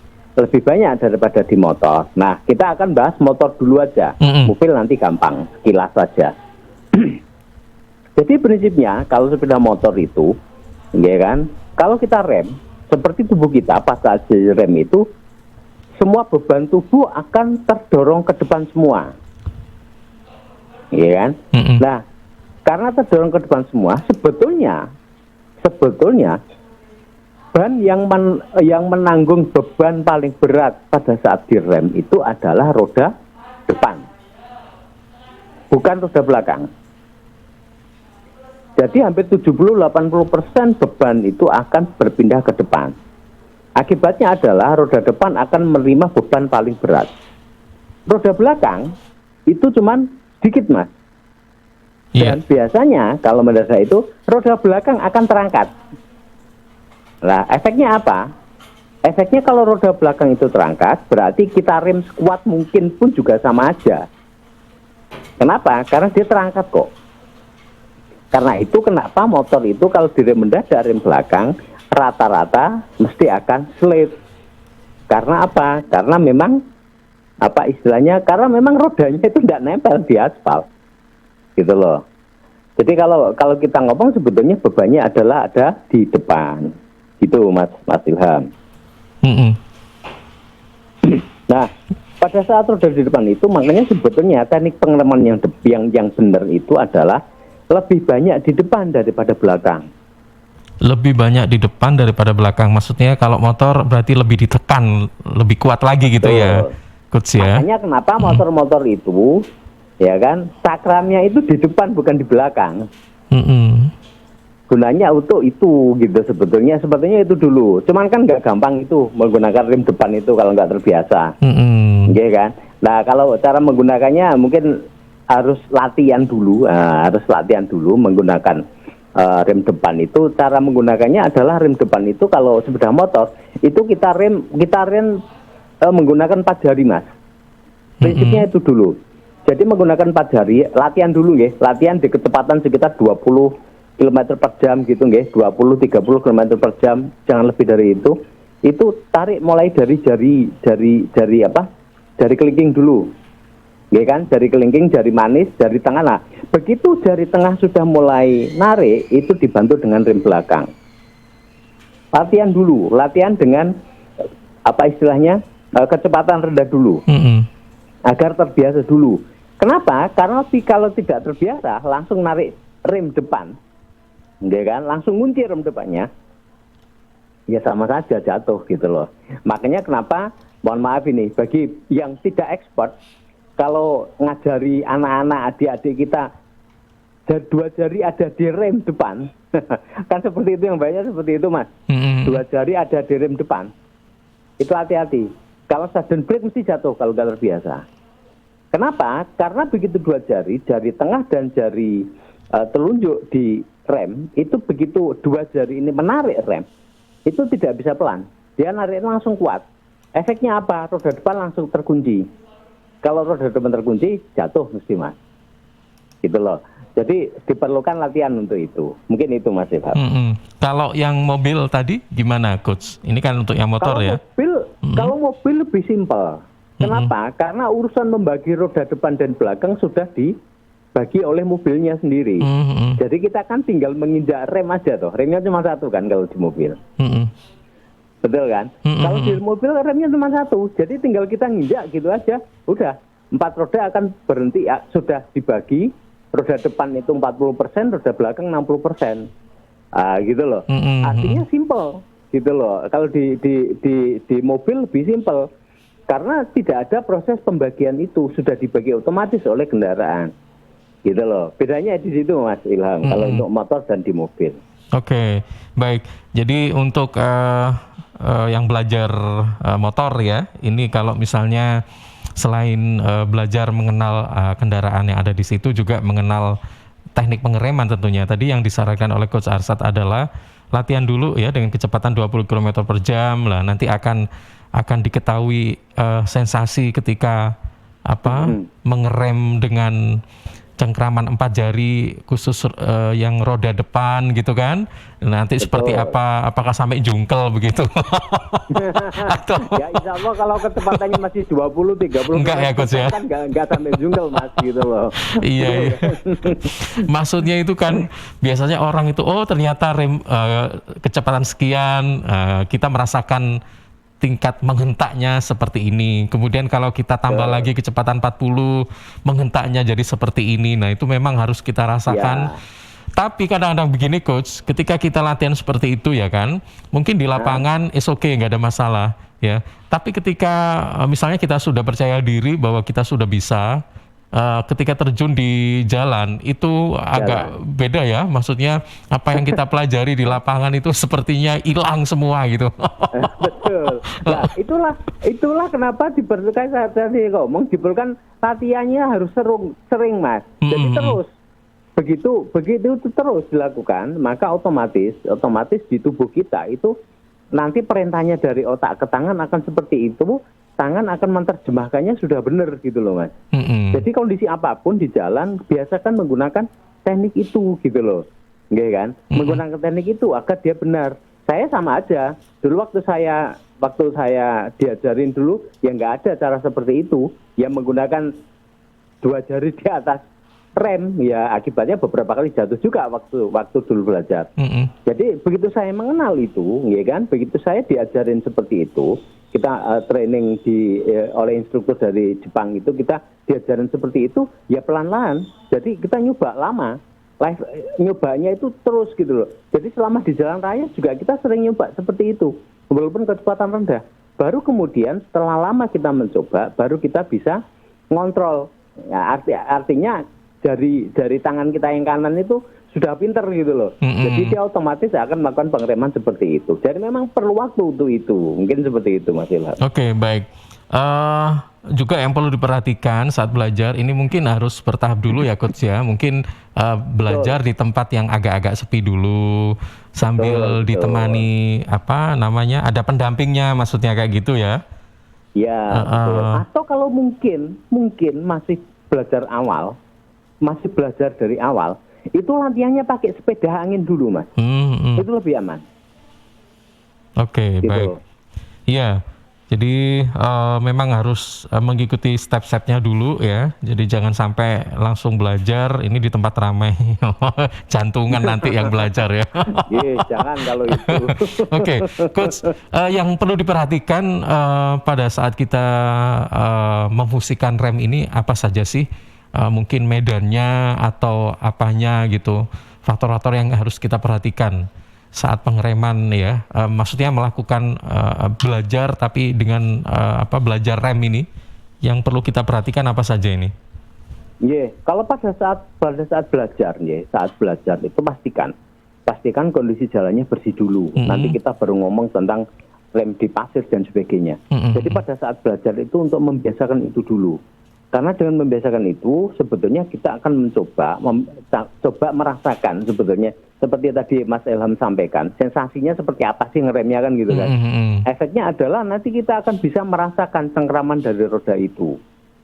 banyak daripada di motor. Nah, kita akan bahas motor dulu aja. Mobil nanti gampang, sekilas saja. Jadi prinsipnya kalau sepeda motor itu, ya kan, kalau kita rem, seperti tubuh kita pas saat rem itu, semua beban tubuh akan terdorong ke depan semua. Ya kan? Nah, karena terdorong ke depan semua, sebetulnya ban yang menanggung beban paling berat pada saat direm itu adalah roda depan, bukan roda belakang. Jadi hampir 70-80% beban itu akan berpindah ke depan. Akibatnya adalah roda depan akan menerima beban paling berat. Roda belakang itu cuman sedikit, Mas. Dan biasanya kalau mendadak itu roda belakang akan terangkat. Nah, efeknya apa? Efeknya kalau roda belakang itu terangkat, berarti kita rem sekuat mungkin pun juga sama aja. Kenapa? Karena dia terangkat kok. Karena itu kenapa motor itu kalau direm mendadak rem belakang, rata-rata mesti akan slip. Karena apa? Karena memang, karena memang rodanya itu tidak nempel di aspal. Gitu loh. Jadi kalau kita ngomong sebetulnya bebannya adalah ada di depan. Gitu Mas Ilham. Nah, pada saat roda di depan itu, makanya sebetulnya teknik pengereman yang benar itu adalah lebih banyak di depan daripada belakang. Lebih banyak di depan daripada belakang. Maksudnya kalau motor berarti lebih ditekan, lebih kuat lagi gitu ya, Coach ya. Makanya kenapa motor-motor itu, ya kan, sakramnya itu di depan bukan di belakang. gunanya untuk itu gitu sebetulnya itu dulu. Cuman kan nggak gampang itu menggunakan rem depan itu kalau nggak terbiasa. Iya kan? Nah, kalau cara menggunakannya mungkin harus latihan dulu menggunakan rem depan itu. Cara menggunakannya adalah rem depan itu kalau sepeda motor itu kita rem menggunakan 4 jari, Mas. Prinsipnya itu dulu. Jadi menggunakan 4 jari, latihan dulu nggih. Latihan di kecepatan sekitar 20 km per jam gitu nggih. 20-30 km per jam, jangan lebih dari itu. Itu tarik mulai dari jari kelingking dulu. Nggih kan? Jari kelingking, jari manis, jari tengah. Nah, begitu jari tengah sudah mulai narik, itu dibantu dengan rem belakang. Latihan dulu, latihan dengan kecepatan rendah dulu. Agar terbiasa dulu. Kenapa? Karena kalau tidak terbiasa langsung narik rem depan, kan? Langsung ngunci rem depannya, ya sama saja jatuh gitu loh. Makanya kenapa? Mohon maaf ini bagi yang tidak expert, kalau ngajari anak-anak adik-adik kita 2 jari ada di rem depan, kan seperti itu yang banyak seperti itu, Mas. 2 jari ada di rem depan, itu hati-hati. Kalau sudden brake mesti jatuh kalau nggak terbiasa. Kenapa? Karena begitu 2 jari, jari tengah dan jari telunjuk di rem, itu begitu 2 jari ini menarik rem, itu tidak bisa pelan. Dia narik langsung kuat. Efeknya apa? Roda depan langsung terkunci. Kalau roda depan terkunci, jatuh mesti, Mas. Gitu loh. Jadi diperlukan latihan untuk itu. Mungkin itu, Mas Ilham. Kalau yang mobil tadi gimana, Coach? Ini kan untuk yang motor ya? Kalau mobil lebih simpel. Kenapa? Karena urusan membagi roda depan dan belakang sudah dibagi oleh mobilnya sendiri. Jadi kita kan tinggal menginjak rem aja toh. Remnya cuma 1 kan kalau di mobil. Betul kan? Kalau di mobil remnya cuma 1. Jadi tinggal kita nginjak gitu aja. Udah, 4 roda akan berhenti ya, sudah dibagi. Roda depan itu 40%, roda belakang 60%. Gitu loh. Artinya simple gitu loh. Kalau di mobil lebih simple. Karena tidak ada proses pembagian itu, sudah dibagi otomatis oleh kendaraan. Gitu loh. Bedanya di situ, Mas Ilham, kalau untuk motor dan di mobil. Oke, baik. Jadi untuk yang belajar motor ya, ini kalau misalnya selain belajar mengenal kendaraan yang ada di situ, juga mengenal teknik pengereman tentunya. Tadi yang disarankan oleh Coach Arsad adalah latihan dulu ya dengan kecepatan 20 km per jam lah. Nanti akan diketahui sensasi ketika mengerem dengan cengkraman 4 jari khusus yang roda depan gitu kan. Nanti seperti apa, apakah sampai jungkel begitu? Atau ya insya Allah kalau kecepatannya masih 20-30 enggak ya, Coach ya? Kan enggak sampai jungkel, Mas, gitu loh. Iya. Maksudnya itu kan biasanya orang itu ternyata rem kecepatan sekian, kita merasakan tingkat menghentaknya seperti ini. Kemudian kalau kita tambah lagi kecepatan 40, menghentaknya jadi seperti ini. Nah, itu memang harus kita rasakan. Tapi kadang-kadang begini, Coach, ketika kita latihan seperti itu ya kan, mungkin di lapangan is okay, nggak ada masalah ya. Tapi ketika misalnya kita sudah percaya diri bahwa kita sudah bisa, ketika terjun di jalan itu agak beda ya. Maksudnya apa yang kita pelajari di lapangan itu sepertinya hilang semua gitu. Betul. Nah, itulah kenapa diperlukan, saya tadi ngomong, diperlukan latihannya harus sering, Mas. Jadi terus begitu itu terus dilakukan, maka otomatis di tubuh kita itu nanti perintahnya dari otak ke tangan akan seperti itu. Tangan akan menerjemahkannya sudah benar gitu loh, Mas. Jadi kondisi apapun di jalan biasakan menggunakan teknik itu gitu loh, nggih kan? Menggunakan teknik itu agar dia benar. Saya sama aja. Dulu waktu saya diajarin dulu ya nggak ada cara seperti itu, ya menggunakan 2 jari di atas rem, ya akibatnya beberapa kali jatuh juga waktu dulu belajar. Jadi begitu saya mengenal itu, ya kan? Begitu saya diajarin seperti itu. Kita training oleh instruktur dari Jepang itu, kita diajarin seperti itu, ya pelan-pelan. Jadi kita nyoba lama, nyobanya itu terus gitu loh. Jadi selama di jalan raya juga kita sering nyoba seperti itu, walaupun kecepatan rendah. Baru kemudian setelah lama kita mencoba, baru kita bisa ngontrol. Ya, artinya dari tangan kita yang kanan itu sudah pinter gitu loh. Jadi dia otomatis akan melakukan pengereman seperti itu. Jadi memang perlu waktu untuk itu. Mungkin seperti itu Mas Ilham. Oke, baik. Juga yang perlu diperhatikan saat belajar ini mungkin harus bertahap dulu ya Coach ya. Mungkin belajar di tempat yang agak-agak sepi dulu sambil ditemani ada pendampingnya, maksudnya kayak gitu ya. Ya, betul. Atau kalau mungkin masih belajar dari awal, itu latihannya pakai sepeda angin dulu, Mas. Itu lebih aman. Oke, gitu. Baik. Iya. Jadi memang harus mengikuti step-stepnya dulu ya. Jadi jangan sampai langsung belajar ini di tempat ramai. Jantungan nanti yang belajar ya. Jangan kalau itu. Oke, Coach, yang perlu diperhatikan pada saat kita memfungsikan rem ini apa saja sih? Mungkin medannya atau apanya gitu. Faktor-faktor yang harus kita perhatikan saat pengereman ya, maksudnya melakukan belajar tapi dengan belajar rem ini yang perlu kita perhatikan apa saja ini? Kalau pada saat belajar itu pastikan kondisi jalannya bersih dulu. Nanti kita baru ngomong tentang rem di pasir dan sebagainya. Jadi pada saat belajar itu untuk membiasakan itu dulu. Karena dengan membiasakan itu sebetulnya kita akan coba merasakan sebetulnya seperti tadi Mas Ilham sampaikan, sensasinya seperti apa sih ngeremnya kan gitu kan. Efeknya adalah nanti kita akan bisa merasakan cengkraman dari roda itu,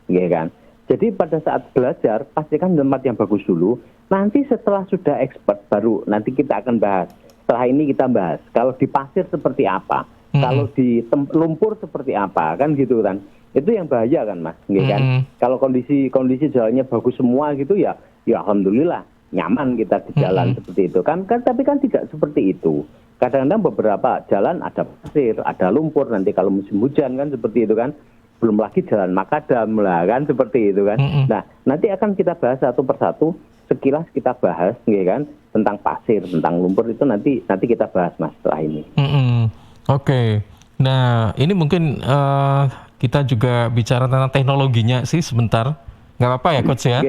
ya kan. Jadi pada saat belajar pastikan tempat yang bagus dulu. Nanti setelah sudah expert baru nanti kita akan bahas. Setelah ini kita bahas kalau di pasir seperti apa, kalau di lumpur seperti apa kan gitu kan. Itu yang bahaya kan Mas, ya kan. Kalau kondisi jalannya bagus semua gitu ya alhamdulillah nyaman kita di jalan seperti itu kan tapi kan tidak seperti itu. Kadang-kadang beberapa jalan ada pasir, ada lumpur, nanti kalau musim hujan kan seperti itu kan. Belum lagi jalan makadam lah kan seperti itu kan. Nah, nanti akan kita bahas satu persatu, sekilas kita bahas ya kan tentang pasir, tentang lumpur itu nanti kita bahas Mas setelah ini. Oke. Nah, ini mungkin kita juga bicara tentang teknologinya sih sebentar. Nggak apa-apa ya Coach ya?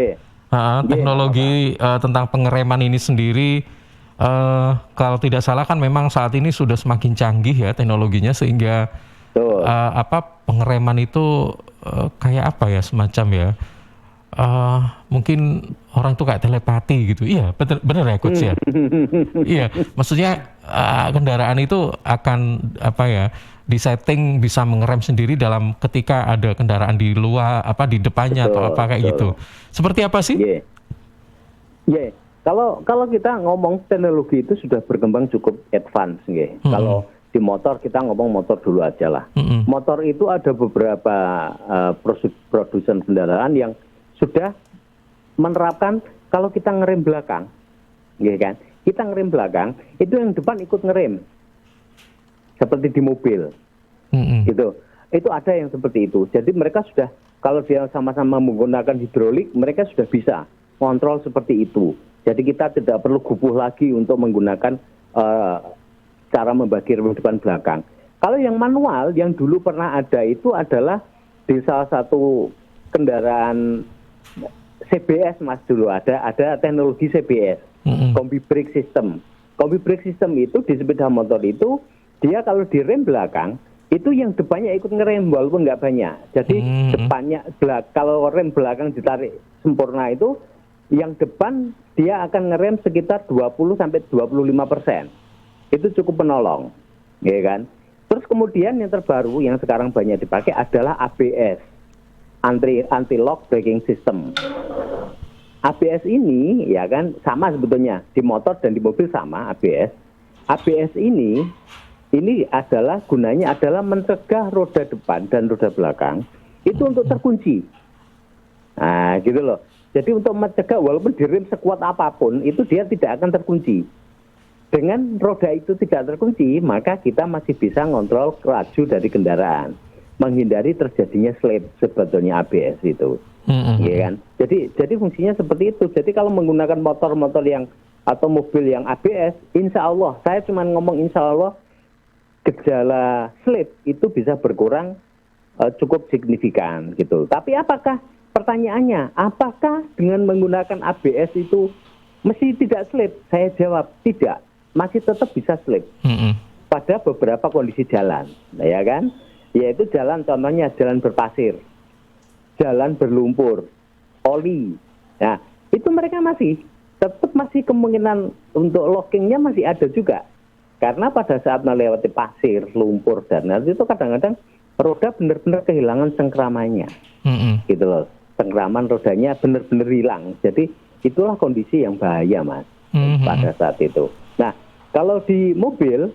Teknologi tentang pengereman ini sendiri, kalau tidak salah kan memang saat ini sudah semakin canggih ya teknologinya sehingga pengereman itu kayak apa ya semacam ya, mungkin orang tuh kayak telepati gitu. Iya benar ya Coach ya. Iya, maksudnya kendaraan itu akan disetting bisa mengerem sendiri dalam ketika ada kendaraan di luar di depannya atau apa kayak gitu. Seperti apa sih? Kalau kita ngomong teknologi itu sudah berkembang cukup advance nggih. Kalau di motor kita ngomong motor dulu aja lah. Motor itu ada beberapa produsen kendaraan yang sudah menerapkan kalau kita ngerem belakang, nggih kan? Kita ngerem belakang, itu yang depan ikut ngerem. Seperti di mobil, gitu. Itu ada yang seperti itu. Jadi mereka sudah, kalau dia sama-sama menggunakan hidrolik, mereka sudah bisa kontrol seperti itu. Jadi kita tidak perlu gupuh lagi untuk menggunakan cara membagi rem depan belakang. Kalau yang manual, yang dulu pernah ada itu adalah di salah satu kendaraan CBS Mas dulu ada teknologi CBS, Combi Brake System. Combi Brake System itu di sepeda motor itu dia kalau di rem belakang itu yang depannya ikut ngerem walaupun nggak banyak. Jadi depannya kalau rem belakang ditarik sempurna itu yang depan dia akan ngerem sekitar 20-25%. Itu cukup penolong, ya kan? Terus kemudian yang terbaru yang sekarang banyak dipakai adalah ABS, anti-lock braking system. ABS ini ya kan sama sebetulnya di motor dan di mobil sama ABS. ABS ini adalah gunanya adalah mencegah roda depan dan roda belakang itu untuk terkunci. Nah, gitu loh. Jadi untuk mencegah walaupun direm sekuat apapun itu dia tidak akan terkunci. Dengan roda itu tidak terkunci, maka kita masih bisa ngontrol laju dari kendaraan, menghindari terjadinya slip sebetulnya ABS itu. Ya kan? Jadi fungsinya seperti itu. Jadi kalau menggunakan motor-motor yang atau mobil yang ABS, insya Allah, saya cuma ngomong insya Allah gejala slip itu bisa berkurang cukup signifikan gitu. Tapi apakah pertanyaannya, apakah dengan menggunakan ABS itu mesti tidak slip. Saya jawab tidak, masih tetap bisa slip pada beberapa kondisi jalan, ya kan? Yaitu jalan, contohnya jalan berpasir, jalan berlumpur, oli. Nah, itu mereka tetap masih kemungkinan untuk lockingnya masih ada juga. Karena pada saat melewati pasir, lumpur, dan itu kadang-kadang roda benar-benar kehilangan cengkramannya. Gitu loh. Cengkraman rodanya benar-benar hilang. Jadi itulah kondisi yang bahaya, Mas, pada saat itu. Nah, kalau di mobil,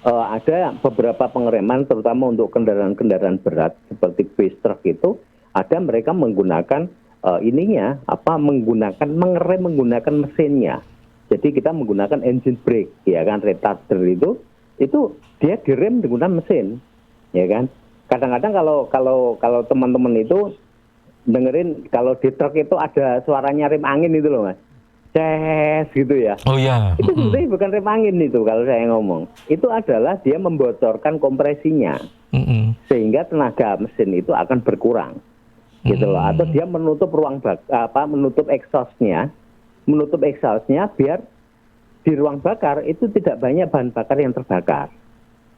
ada beberapa pengereman, terutama untuk kendaraan-kendaraan berat seperti bus truk itu, ada mereka menggunakan mengerem menggunakan mesinnya. Jadi kita menggunakan engine brake, ya kan, retarder itu dia direm menggunakan mesin, ya kan. Kadang-kadang kalau teman-teman itu dengerin kalau di truk itu ada suaranya rem angin itu loh, Mas. Ces gitu ya. Oh ya. Itu sebenarnya bukan rem angin itu kalau saya ngomong. Itu adalah dia membocorkan kompresinya. Sehingga tenaga mesin itu akan berkurang. Gitu loh. Atau dia menutup menutup exhaustnya biar di ruang bakar itu tidak banyak bahan bakar yang terbakar.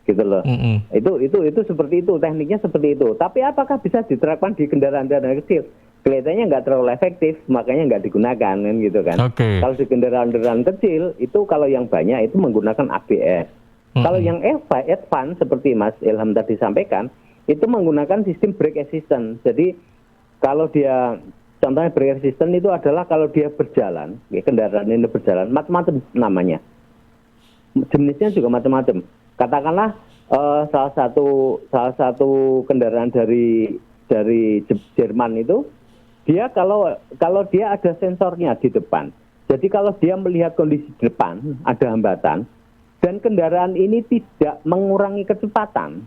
Gitu loh. Itu seperti itu, tekniknya seperti itu. Tapi apakah bisa diterapkan di kendaraan-kendaraan kecil? Kelihatannya nggak terlalu efektif, makanya nggak digunakan kan gitu kan. Kalau di kendaraan-kendaraan kecil itu kalau yang banyak itu menggunakan ABS. Kalau yang advance seperti Mas Ilham tadi sampaikan itu menggunakan sistem brake assistant. Jadi kalau dia contohnya brake assistant itu adalah kalau dia berjalan, ya, kendaraan ini berjalan, macam-macam namanya. Jenisnya juga macam-macam. Katakanlah salah satu kendaraan dari Jerman itu dia kalau dia ada sensornya di depan. Jadi kalau dia melihat kondisi depan ada hambatan dan kendaraan ini tidak mengurangi kecepatan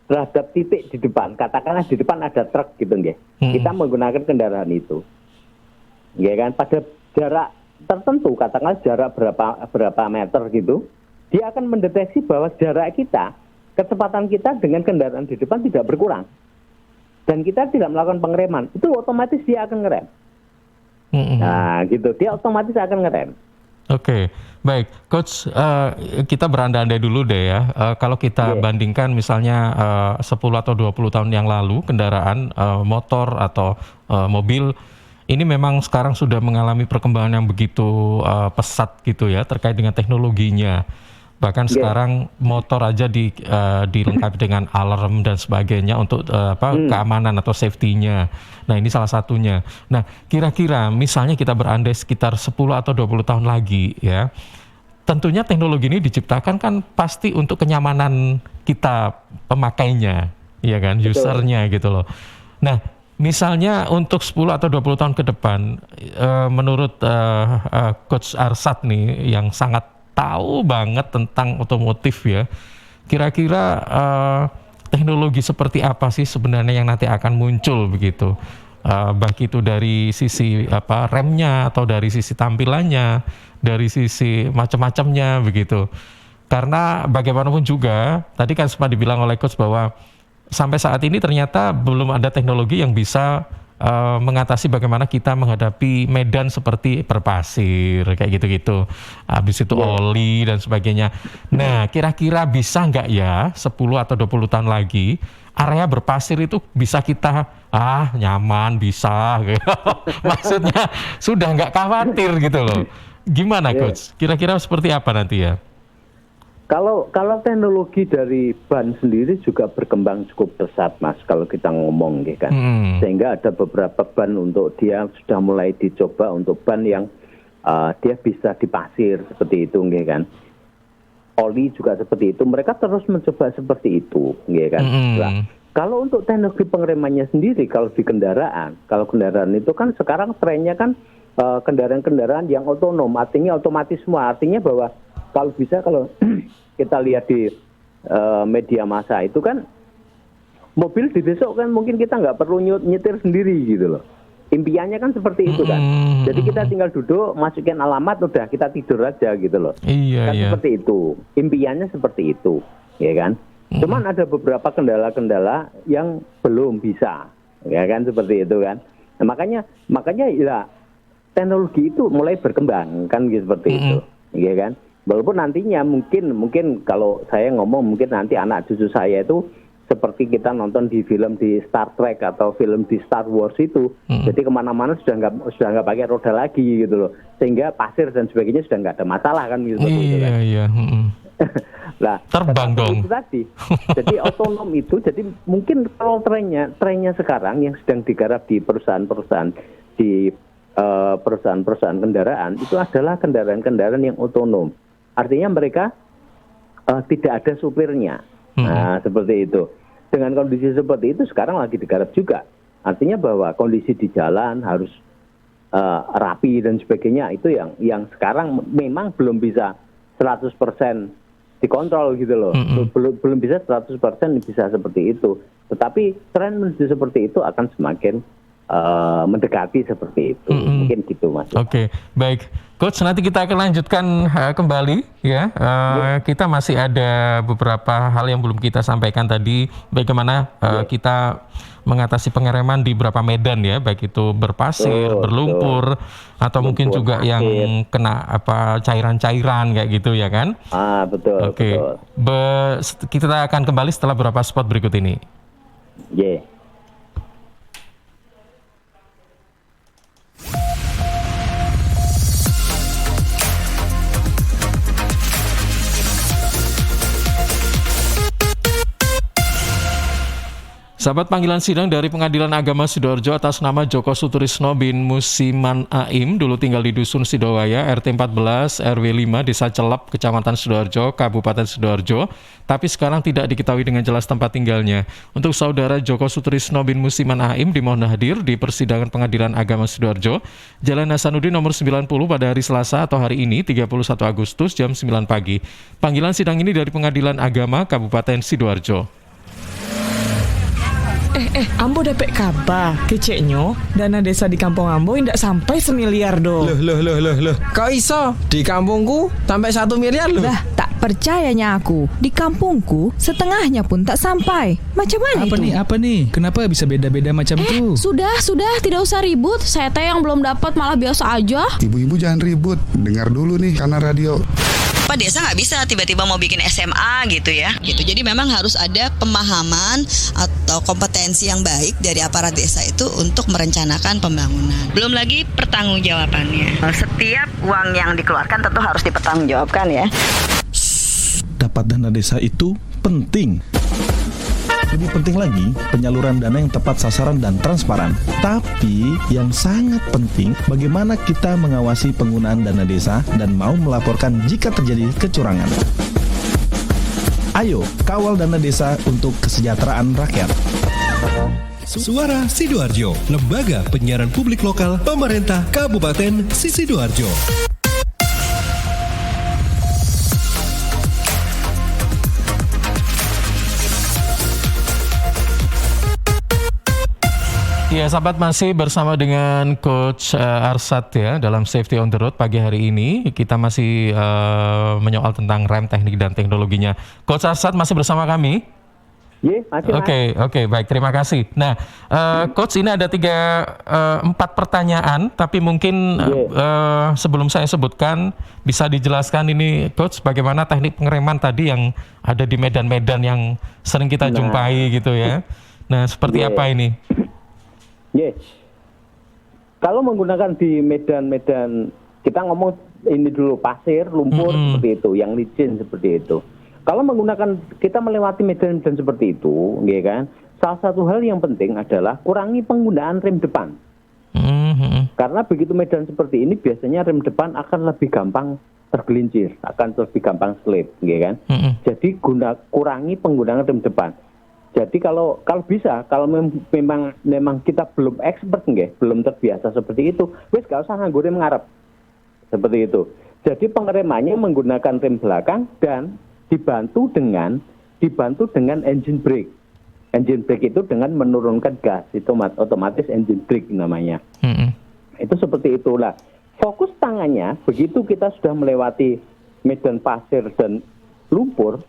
terhadap titik di depan, katakanlah di depan ada truk gitu nggih. Kita menggunakan kendaraan itu. Ya kan, pada jarak tertentu, katakanlah jarak berapa meter gitu, dia akan mendeteksi bahwa jarak kita, kecepatan kita dengan kendaraan di depan tidak berkurang. Dan kita tidak melakukan pengereman, itu otomatis dia akan ngerem. Nah gitu, dia otomatis akan ngerem. Oke, baik, Coach, kita berandai-andai dulu deh ya. Kalau kita bandingkan misalnya 10 atau 20 tahun yang lalu, kendaraan motor atau mobil, ini memang sekarang sudah mengalami perkembangan yang begitu pesat gitu ya, terkait dengan teknologinya. Bahkan sekarang motor aja dilengkapi dengan alarm dan sebagainya untuk keamanan atau safety-nya. Nah ini salah satunya. Nah kira-kira misalnya kita berandai sekitar 10 atau 20 tahun lagi ya, tentunya teknologi ini diciptakan kan pasti untuk kenyamanan kita pemakainya, ya kan, usernya gitu loh. Nah misalnya untuk 10 atau 20 tahun ke depan, menurut Coach Arsad nih yang sangat tahu banget tentang otomotif ya, kira-kira teknologi seperti apa sih sebenarnya yang nanti akan muncul begitu, baik itu dari sisi remnya atau dari sisi tampilannya, dari sisi macam-macamnya begitu. Karena bagaimanapun juga tadi kan sempat dibilang oleh Coach bahwa sampai saat ini ternyata belum ada teknologi yang bisa mengatasi bagaimana kita menghadapi medan seperti berpasir kayak gitu-gitu, habis itu oli dan sebagainya. Nah kira-kira bisa nggak ya 10 atau 20 tahun lagi area berpasir itu bisa kita nyaman bisa maksudnya sudah nggak khawatir gitu loh. Gimana Coach? Kira-kira seperti apa nanti ya? Kalau teknologi dari ban sendiri juga berkembang cukup pesat, Mas, kalau kita ngomong gitu kan. Sehingga ada beberapa ban untuk dia sudah mulai dicoba untuk ban yang dia bisa di pasir seperti itu gitu kan. Oli juga seperti itu. Mereka terus mencoba seperti itu gitu kan. Nah, kalau untuk teknologi pengeremannya sendiri kalau di kendaraan, kalau kendaraan itu kan sekarang trennya kan kendaraan-kendaraan yang otonom, artinya otomatis semua. Artinya bahwa kalau bisa, kalau kita lihat di media massa itu kan mobil di besok kan mungkin kita nggak perlu nyetir sendiri gitu loh. Impiannya kan seperti itu kan. Jadi kita tinggal duduk, masukin alamat, udah kita tidur aja gitu loh. Kan seperti itu. Impiannya seperti itu, ya kan. Cuman ada beberapa kendala-kendala yang belum bisa, ya kan, seperti itu kan. Nah, makanya ya teknologi itu mulai berkembang kan gitu, seperti itu, ya kan. Walaupun nantinya mungkin kalau saya ngomong mungkin nanti anak cucu saya itu seperti kita nonton di film di Star Trek atau film di Star Wars itu, jadi kemana-mana sudah nggak pakai roda lagi gitu loh, sehingga pasir dan sebagainya sudah nggak ada masalah kan gitu. Iya. Lah terbang dong. Itu tadi, jadi otonom itu, jadi mungkin kalau trennya sekarang yang sedang digarap di perusahaan-perusahaan kendaraan itu adalah kendaraan-kendaraan yang otonom. Artinya mereka tidak ada supirnya. Nah, seperti itu. Dengan kondisi seperti itu sekarang lagi digarap juga. Artinya bahwa kondisi di jalan harus rapi dan sebagainya, itu yang sekarang memang belum bisa 100% dikontrol gitu loh. Belum bisa 100% bisa seperti itu. Tetapi tren menuju seperti itu akan semakin mendekati seperti itu. Mungkin gitu, Mas. Oke, baik. Coach, nanti kita akan lanjutkan kembali ya. Kita masih ada beberapa hal yang belum kita sampaikan tadi, bagaimana kita mengatasi pengereman di beberapa medan ya, baik itu berpasir, berlumpur, atau mungkin juga yang kena cairan-cairan kayak gitu ya kan? Betul. Oke. Kita akan kembali setelah beberapa spot berikut ini. Sahabat, panggilan sidang dari Pengadilan Agama Sidoarjo atas nama Joko Sutrisno bin Musiman Aim, dulu tinggal di Dusun Sidowaya, RT 14, RW 5, Desa Celep, Kecamatan Sidoarjo, Kabupaten Sidoarjo, tapi sekarang tidak diketahui dengan jelas tempat tinggalnya. Untuk saudara Joko Sutrisno bin Musiman Aim dimohon hadir di persidangan Pengadilan Agama Sidoarjo, Jalan Hasanuddin nomor 90 pada hari Selasa atau hari ini 31 Agustus jam 9 pagi. Panggilan sidang ini dari Pengadilan Agama Kabupaten Sidoarjo. Ambo dapat kabar keceknya dana desa di kampung Ambo tidak sampai 1 miliar do. Loh. Kau iso? Di kampungku sampai 1 miliar loh. Lah, tak percayanya aku. Di kampungku setengahnya pun tak sampai. Macam mana itu? Apa nih? Kenapa bisa beda-beda macam itu? Sudah, tidak usah ribut. Saya teh yang belum dapat malah biasa aja. Ibu-ibu jangan ribut. Dengar dulu nih karena radio. Pak desa nggak bisa tiba-tiba mau bikin SMA gitu ya. Jadi memang harus ada pemahaman atau kompetensi yang baik dari aparat desa itu untuk merencanakan pembangunan. Belum lagi pertanggungjawabannya. Setiap uang yang dikeluarkan tentu harus dipertanggungjawabkan ya. Dapat dana desa itu penting. Lebih penting lagi, penyaluran dana yang tepat sasaran dan transparan. Tapi yang sangat penting, bagaimana kita mengawasi penggunaan dana desa dan mau melaporkan jika terjadi kecurangan. Ayo, kawal dana desa untuk kesejahteraan rakyat. Suara Sidoarjo, Lembaga Penyiaran Publik Lokal Pemerintah Kabupaten Sidoarjo. Ya, sahabat, masih bersama dengan Coach Arsat ya dalam Safety on the Road pagi hari ini. Kita masih menyoal tentang rem, teknik dan teknologinya. Coach Arsat masih bersama kami. Oke, baik, terima kasih. Nah, Coach, ini ada 4 pertanyaan, tapi mungkin sebelum saya sebutkan bisa dijelaskan ini, Coach, bagaimana teknik pengereman tadi yang ada di medan-medan yang sering kita jumpai gitu ya. Nah, seperti apa ini? Kalau menggunakan di medan-medan, kita ngomong ini dulu pasir, lumpur seperti itu, yang licin seperti itu. Kalau kita melewati medan-medan seperti itu, ya kan, salah satu hal yang penting adalah kurangi penggunaan rem depan. Karena begitu medan seperti ini, biasanya rem depan akan lebih gampang tergelincir, akan lebih gampang slip, ya kan. Jadi kurangi penggunaan rem depan. Jadi kalau bisa, kalau memang kita belum expert nggih, belum terbiasa seperti itu, wis gak usah nganggo rem ngarep. Seperti itu. Jadi pengeremannya menggunakan rem belakang dan dibantu dengan engine brake. Engine brake itu dengan menurunkan gas, itu otomatis engine brake namanya. Itu seperti itulah. Fokus tangannya begitu kita sudah melewati medan pasir dan lumpur,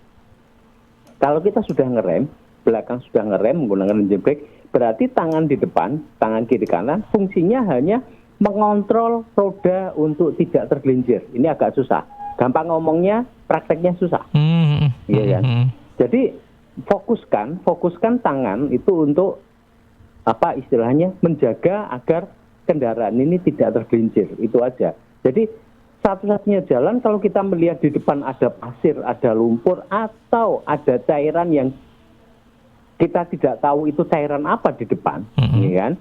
kalau kita sudah ngerem, belakang sudah ngerem menggunakan engine brake, berarti tangan di depan, tangan kiri kanan fungsinya hanya mengontrol roda untuk tidak tergelincir. Ini agak susah. Gampang ngomongnya, prakteknya susah. Iya kan? Jadi fokuskan tangan itu untuk apa istilahnya menjaga agar kendaraan ini tidak tergelincir. Itu aja. Jadi satu-satunya jalan kalau kita melihat di depan ada pasir, ada lumpur, atau ada cairan yang kita tidak tahu itu cairan apa di depan, ya kan?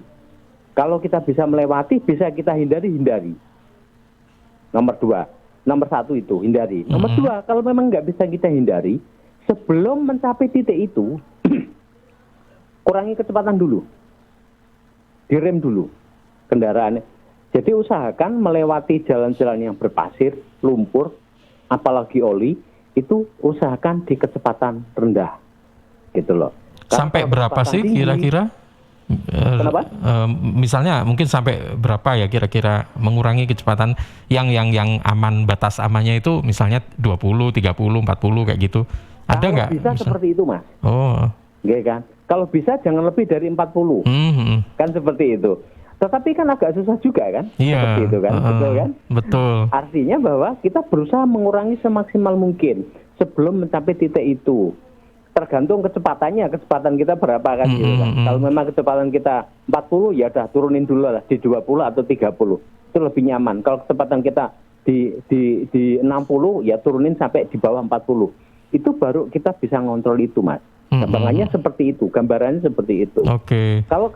Kalau kita bisa melewati, bisa kita hindari. Nomor 1 itu hindari. Nomor 2, kalau memang nggak bisa kita hindari, sebelum mencapai titik itu, kurangi kecepatan dulu, direm dulu kendaraannya. Jadi usahakan melewati jalan-jalan yang berpasir, lumpur, apalagi oli, itu usahakan di kecepatan rendah, gitu loh. Sampai berapa sih kira-kira? Kenapa? Misalnya mungkin sampai berapa ya kira-kira mengurangi kecepatan yang aman, batas amannya itu misalnya 20, 30, 40 kayak gitu. Ada nggak? Bisa seperti itu, Mas. Oh. Oke kan? Kalau bisa jangan lebih dari 40. Kan seperti itu. Tetapi kan agak susah juga kan? Iya. Seperti itu kan? Betul kan? Betul. Artinya bahwa kita berusaha mengurangi semaksimal mungkin sebelum mencapai titik itu. Tergantung kecepatan kita berapa kan gitu kan. Kalau memang kecepatan kita 40 ya udah turunin dulu lah di 20 atau 30. Itu lebih nyaman. Kalau kecepatan kita di 60 ya turunin sampai di bawah 40. Itu baru kita bisa ngontrol itu, Mas. Gambarannya seperti itu, Oke. Kalau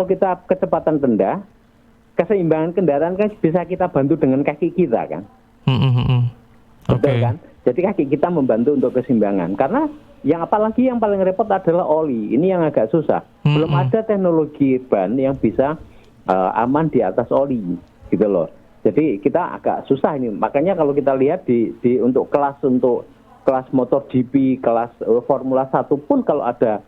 kita kecepatan rendah, keseimbangan kendaraan kan bisa kita bantu dengan kaki kita kan. Betul kan? Jadi kaki kita membantu untuk keseimbangan. Karena yang paling repot adalah oli. Ini yang agak susah. Belum ada teknologi ban yang bisa aman di atas oli, gitu loh. Jadi kita agak susah ini. Makanya kalau kita lihat untuk kelas motor GP, kelas Formula 1 pun kalau ada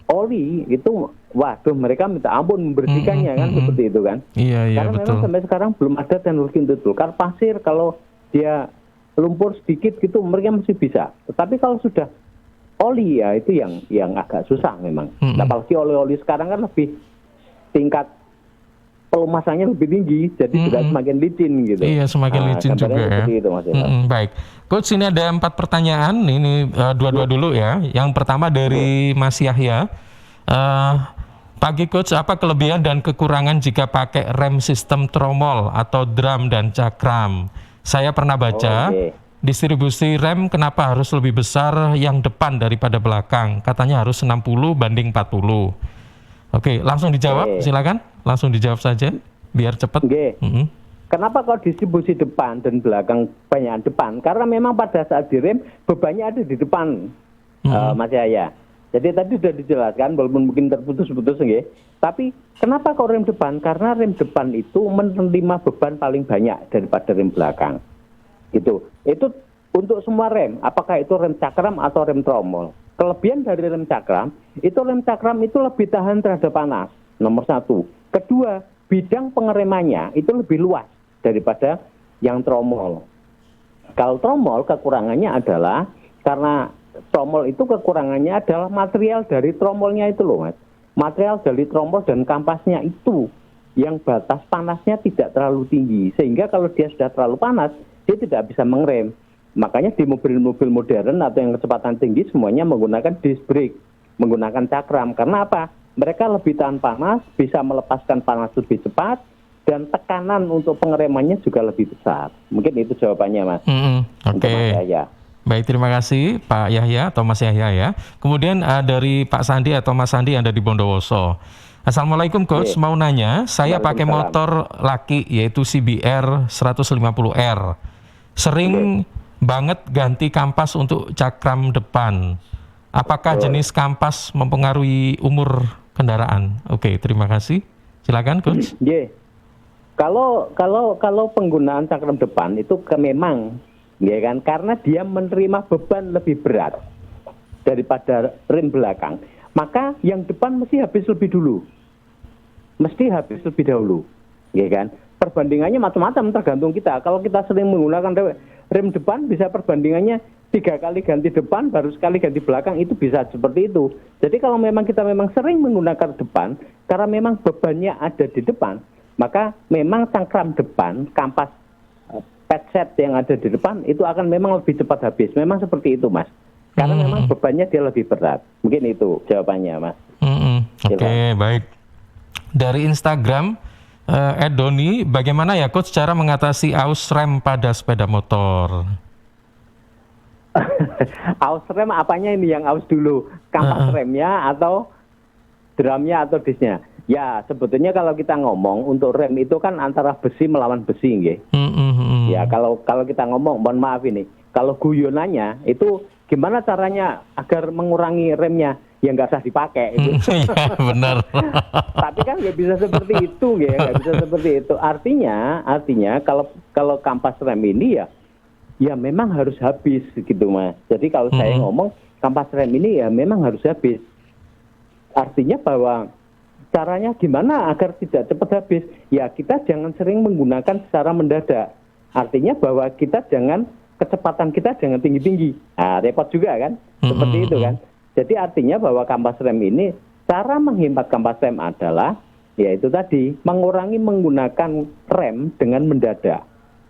oli itu, waduh mereka minta ampun membersihkannya kan seperti itu kan. Iya Karena betul. memang sampai sekarang belum ada teknologi untuk itu. Karena pasir kalau dia lumpur sedikit gitu mereka masih bisa. Tetapi kalau sudah oli ya itu yang agak susah memang. Apalagi oli-oli sekarang kan lebih tingkat pelumasannya lebih tinggi, jadi juga semakin licin gitu. Iya, semakin licin juga ya. Itu, Mas. Baik, Coach, ini ada 4 pertanyaan. Ini dua-dua dulu ya. Yang pertama dari Mas Yahya. Pagi Coach, apa kelebihan dan kekurangan jika pakai rem sistem tromol atau drum dan cakram? Saya pernah baca distribusi rem kenapa harus lebih besar yang depan daripada belakang? Katanya harus 60 banding 40. Oke, langsung dijawab, silakan. Langsung dijawab saja, biar cepat. Kenapa kalau distribusi depan dan belakang banyak depan? Karena memang pada saat direm bebannya ada di depan, Mas Yahya. Jadi tadi sudah dijelaskan, walaupun mungkin terputus-putus, tapi kenapa kok rem depan? Karena rem depan itu menerima beban paling banyak daripada rem belakang. Gitu. Itu untuk semua rem, apakah itu rem cakram atau rem tromol. Kelebihan dari rem cakram itu lebih tahan terhadap panas. Nomor 1. Kedua, bidang pengeremannya itu lebih luas daripada yang tromol. Kalau tromol kekurangannya adalah karena tromol itu kekurangannya adalah material dari tromolnya itu loh, Mas. Material dari tromol dan kampasnya itu yang batas panasnya tidak terlalu tinggi, sehingga kalau dia sudah terlalu panas dia tidak bisa mengerem. Makanya di mobil-mobil modern atau yang kecepatan tinggi semuanya menggunakan disc brake, menggunakan cakram. Karena apa? Mereka lebih tahan panas, bisa melepaskan panas lebih cepat, dan tekanan untuk pengeremannya juga lebih besar. Mungkin itu jawabannya, Mas. Oke. Baik, terima kasih Pak Yahya atau Mas Yahya ya. Kemudian dari Pak Sandi atau Mas Sandi yang ada di Bondowoso. Assalamualaikum Coach, mau nanya, saya pakai motor laki yaitu CBR 150R. Sering banget ganti kampas untuk cakram depan. Apakah jenis kampas mempengaruhi umur kendaraan? Oke, terima kasih. Silakan Coach. Kalau penggunaan cakram depan itu memang ya kan, karena dia menerima beban lebih berat daripada rem belakang, maka yang depan mesti habis lebih dulu, ya kan. Perbandingannya macam-macam tergantung kita. Kalau kita sering menggunakan rem depan, bisa perbandingannya 3 kali ganti depan baru sekali ganti belakang, itu bisa seperti itu. Jadi kalau memang kita memang sering menggunakan depan karena memang bebannya ada di depan, maka memang cangkram depan, kampas petset yang ada di depan itu akan memang lebih cepat habis. Memang seperti itu, Mas. Karena memang bebannya dia lebih berat. Mungkin itu jawabannya, Mas. Oke, baik. Dari Instagram, Doni, bagaimana ya Coach cara mengatasi aus rem pada sepeda motor? Aus rem apanya ini yang aus dulu? Kampas remnya atau drumnya atau disnya? Ya, sebetulnya kalau kita ngomong untuk rem itu kan antara besi melawan besi, nggih. Ya, kalau kita ngomong, mohon maaf ini, kalau guyonannya itu gimana caranya agar mengurangi remnya? Ya nggak usah dipakai. Itu. Ya, benar. Tapi kan nggak bisa seperti itu, nggak bisa seperti itu. Artinya kalau kampas rem ini ya memang harus habis gitu, Mas. Jadi kalau saya ngomong kampas rem ini ya memang harus habis. Artinya bahwa caranya gimana agar tidak cepat habis? Ya kita jangan sering menggunakan secara mendadak. Artinya bahwa kita kecepatan kita jangan tinggi-tinggi. Nah, repot juga kan? Seperti itu kan? Jadi artinya bahwa kampas rem ini, cara menghemat kampas rem adalah, yaitu tadi, mengurangi menggunakan rem dengan mendadak.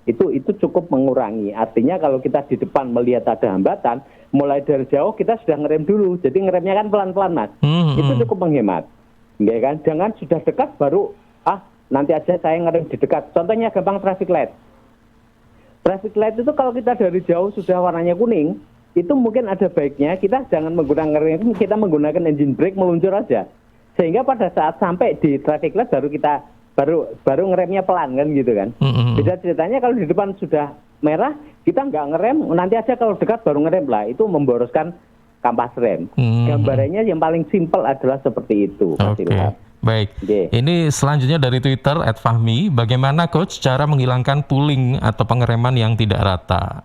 Itu cukup mengurangi. Artinya kalau kita di depan melihat ada hambatan, mulai dari jauh kita sudah ngerem dulu. Jadi ngeremnya kan pelan-pelan, Mas. Itu cukup menghemat. Ya kan? Jangan sudah dekat baru, nanti aja saya ngerem di dekat. Contohnya gampang traffic light. Traffic light itu kalau kita dari jauh sudah warnanya kuning, itu mungkin ada baiknya kita jangan menggunakan rem, kita menggunakan engine brake meluncur aja. Sehingga pada saat sampai di traffic light baru ngeremnya pelan kan gitu kan. Beda ceritanya kalau di depan sudah merah, kita nggak ngerem, nanti aja kalau dekat baru ngerem lah, itu memboroskan kampas rem. Gambarannya yang paling simpel adalah seperti itu. Oke. Baik. Ini selanjutnya dari Twitter @fahmi, bagaimana Coach cara menghilangkan pulling atau pengereman yang tidak rata?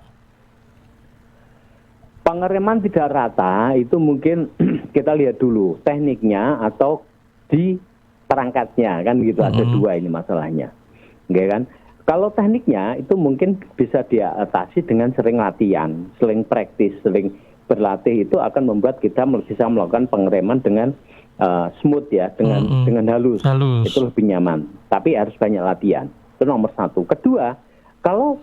Pengereman tidak rata itu mungkin kita lihat dulu tekniknya atau di perangkatnya kan gitu. Ada dua ini masalahnya, oke kan? Kalau tekniknya itu mungkin bisa diatasi dengan sering latihan, sering praktis, sering berlatih, itu akan membuat kita bisa melakukan pengereman dengan smooth ya, dengan halus. Itu lebih nyaman. Tapi harus banyak latihan. Itu nomor satu. Kedua, kalau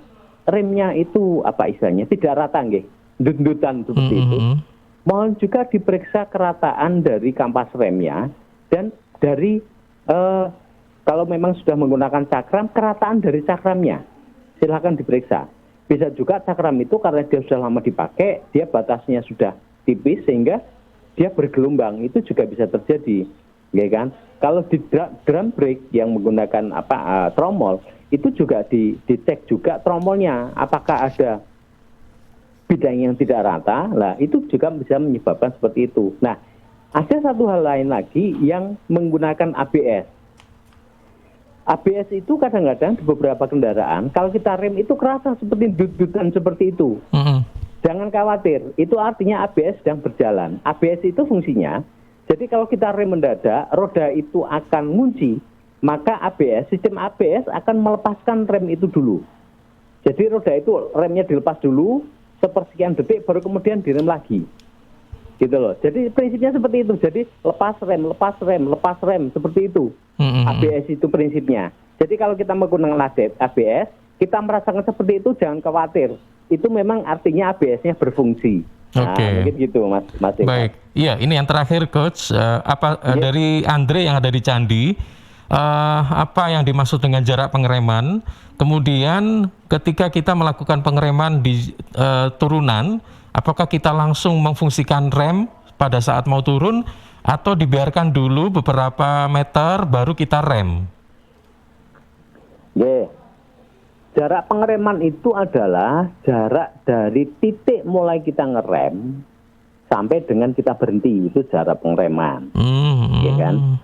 remnya itu apa istilahnya tidak rata, nggih. Dundutan seperti itu, mohon juga diperiksa kerataan dari kampas remnya dan dari kalau memang sudah menggunakan cakram, kerataan dari cakramnya silahkan diperiksa. Bisa juga cakram itu karena dia sudah lama dipakai, dia batasnya sudah tipis sehingga dia bergelombang, itu juga bisa terjadi, ya kan? Kalau di drum brake yang menggunakan tromol, itu juga dicek juga tromolnya apakah ada bidang yang tidak rata, lah itu juga bisa menyebabkan seperti itu. Nah, ada satu hal lain lagi yang menggunakan ABS. ABS itu kadang-kadang di beberapa kendaraan, kalau kita rem itu kerasa seperti dut-dutan seperti itu. Jangan khawatir, itu artinya ABS sedang berjalan. ABS itu fungsinya, jadi kalau kita rem mendadak, roda itu akan ngunci, maka sistem ABS akan melepaskan rem itu dulu. Jadi roda itu remnya dilepas dulu, sepersekian detik baru kemudian direm lagi, gitu loh. Jadi prinsipnya seperti itu. Jadi lepas rem seperti itu. ABS itu prinsipnya. Jadi kalau kita menggunakan ABS, kita merasakan seperti itu, jangan khawatir. Itu memang artinya ABS-nya berfungsi. Mungkin gitu, Mas. Baik. Iya, ini yang terakhir, Coach. Dari Andre yang ada di Candi. Apa yang dimaksud dengan jarak pengereman? Kemudian ketika kita melakukan pengereman di turunan, apakah kita langsung memfungsikan rem pada saat mau turun atau dibiarkan dulu beberapa meter baru kita rem? Jarak pengereman itu adalah jarak dari titik mulai kita ngerem sampai dengan kita berhenti, itu jarak pengereman. Ya kan?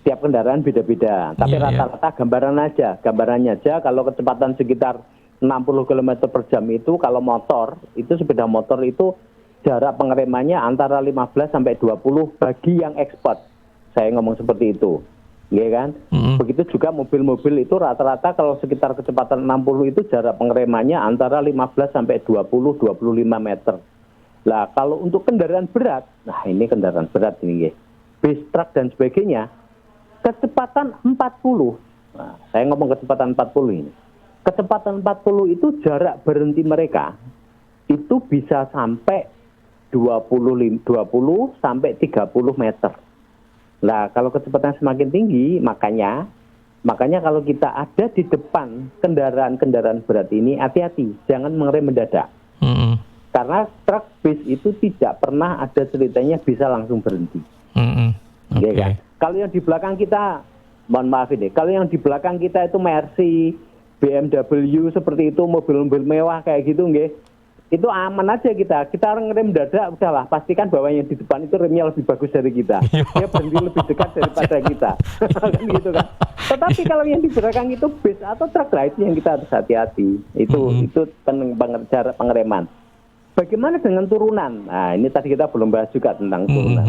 Setiap kendaraan beda-beda, tapi rata-rata gambarannya aja kalau kecepatan sekitar 60 km per jam itu, kalau motor, itu sepeda motor itu jarak pengeremannya antara 15 sampai 20 bagi yang expert. Saya ngomong seperti itu. Ya kan? begitu juga mobil-mobil itu rata-rata kalau sekitar kecepatan 60 itu jarak pengeremannya antara 15 sampai 20-25 meter. Lah kalau untuk kendaraan berat, nah ini kendaraan berat ini, bis, truk dan sebagainya, kecepatan 40. Nah, saya ngomong kecepatan 40 ini. Kecepatan 40 itu jarak berhenti mereka itu bisa sampai 20 sampai 30 meter. Nah, kalau kecepatan semakin tinggi, makanya kalau kita ada di depan kendaraan-kendaraan berat ini, hati-hati, jangan mengerem mendadak. Karena truk bis itu tidak pernah ada ceritanya bisa langsung berhenti. Okay. Kan? Kalau yang di belakang kita, mohon maaf ini, kalau yang di belakang kita itu Mercy, BMW seperti itu, mobil-mobil mewah kayak gitu, nggih. Itu aman aja kita ngerem dadak, udahlah pastikan bahwa yang di depan itu remnya lebih bagus dari kita, dia berhenti lebih dekat daripada kita, kan gitu kan. Tetapi kalau yang di belakang itu bis atau truk, lah itu yang kita harus hati-hati. Itu penting banget jarak pengereman. Bagaimana dengan turunan? Nah ini tadi kita belum bahas juga tentang turunan.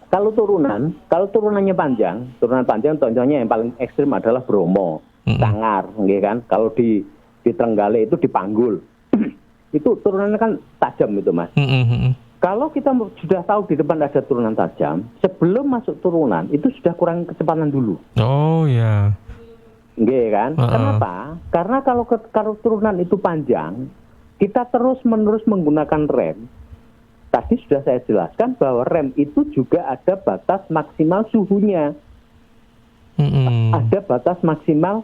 Kalau turunannya panjang, contohnya yang paling ekstrim adalah Bromo, Sangar, gitu kan. Kalau di Trenggalek itu di Panggul. Itu turunannya kan tajam itu, Mas. Kalau kita sudah tahu di depan ada turunan tajam, sebelum masuk turunan itu sudah kurangi kecepatan dulu. Oh ya. Nggih kan? Kenapa? Karena kalau turunan itu panjang, kita terus-menerus menggunakan rem. Tadi sudah saya jelaskan bahwa rem itu juga ada batas maksimal suhunya. Ada batas maksimal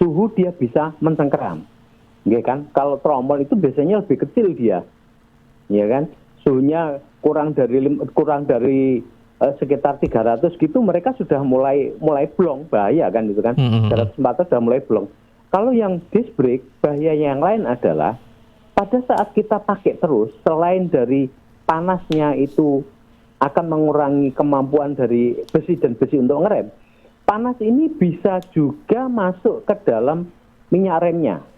suhu dia bisa mencengkeram. Ya kan, kalau tromol itu biasanya lebih kecil dia, ya kan, suhunya kurang dari sekitar 300 gitu, mereka sudah mulai blong, bahaya kan itu kan, 300 sudah mulai blong. Kalau yang disc brake, bahaya yang lain adalah pada saat kita pakai terus, selain dari panasnya itu akan mengurangi kemampuan dari besi dan besi untuk ngerem, panas ini bisa juga masuk ke dalam minyak remnya.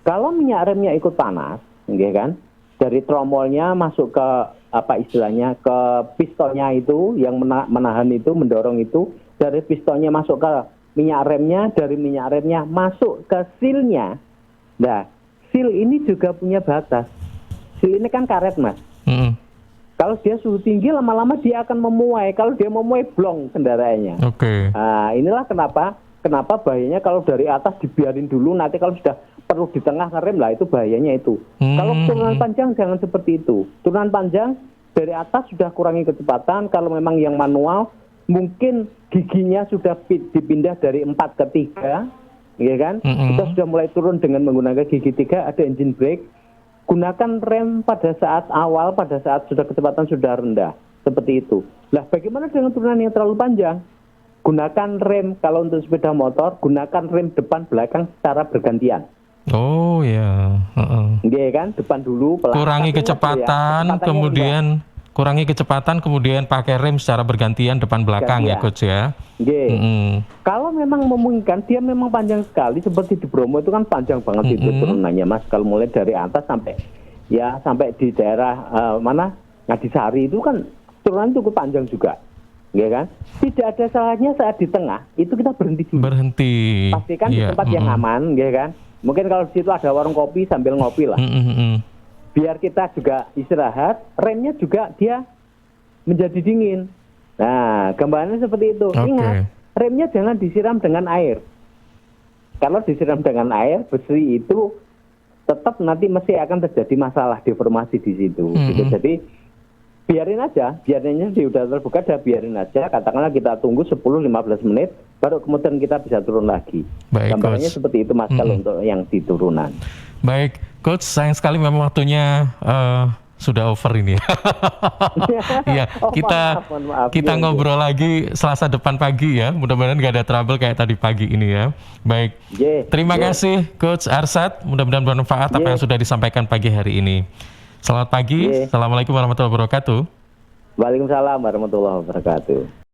Kalau minyak remnya ikut panas, ya kan, dari tromolnya masuk ke ke pistonnya itu yang menahan itu, mendorong itu, dari pistonnya masuk ke minyak remnya, dari minyak remnya masuk ke sealnya. Nah, seal ini juga punya batas. Seal ini kan karet, Mas. Kalau dia suhu tinggi, lama-lama dia akan memuai. Kalau dia memuai, blong kendaraannya. Nah, inilah kenapa bahayanya kalau dari atas dibiarin dulu, nanti kalau sudah perlu di tengah ngerem, lah itu bahayanya itu. Kalau turunan panjang jangan seperti itu. Turunan panjang dari atas sudah kurangi kecepatan. Kalau memang yang manual mungkin giginya sudah dipindah dari 4 ke 3, ya kan? Kita sudah mulai turun dengan menggunakan gigi 3, ada engine brake. Gunakan rem pada saat awal, pada saat sudah kecepatan sudah rendah, seperti itu. Lah bagaimana dengan turunan yang terlalu panjang? Gunakan rem, kalau untuk sepeda motor, gunakan rem depan belakang secara bergantian. Oh ya, iya kan, depan dulu, kurangi kecepatan, kemudian kurangi kecepatan, kemudian pakai rem secara bergantian depan belakang ya, Coach ya. Kalau memang memungkinkan, dia memang panjang sekali, seperti di Bromo itu kan panjang banget itu turunannya, Mas. Kalau mulai dari atas sampai di daerah Ngadisari itu kan turunan cukup panjang juga. Ya kan? Tidak ada salahnya saat di tengah itu kita berhenti dulu. Pastikan di tempat yang aman, ya kan? Mungkin kalau di situ ada warung kopi sambil ngopi lah. Biar kita juga istirahat, remnya juga dia menjadi dingin. Nah, gambarannya seperti itu. Ingat, remnya jangan disiram dengan air. Kalau disiram dengan air, besi itu tetap nanti mesti akan terjadi masalah deformasi di situ. Gitu. Jadi biarin aja di udara terbuka, biarin aja, katakanlah kita tunggu 10-15 menit baru kemudian kita bisa turun lagi. Gambarnya seperti itu, Mas, kalau untuk yang di turunan. Baik, Coach, sayang sekali memang waktunya sudah over ini. Iya, kita ngobrol lagi Selasa depan pagi ya. Mudah-mudahan nggak ada trouble kayak tadi pagi ini ya. Baik, terima kasih Coach Arsad. Mudah-mudahan bermanfaat apa yang sudah disampaikan pagi hari ini. Selamat pagi, Assalamualaikum warahmatullahi wabarakatuh. Waalaikumsalam warahmatullahi wabarakatuh.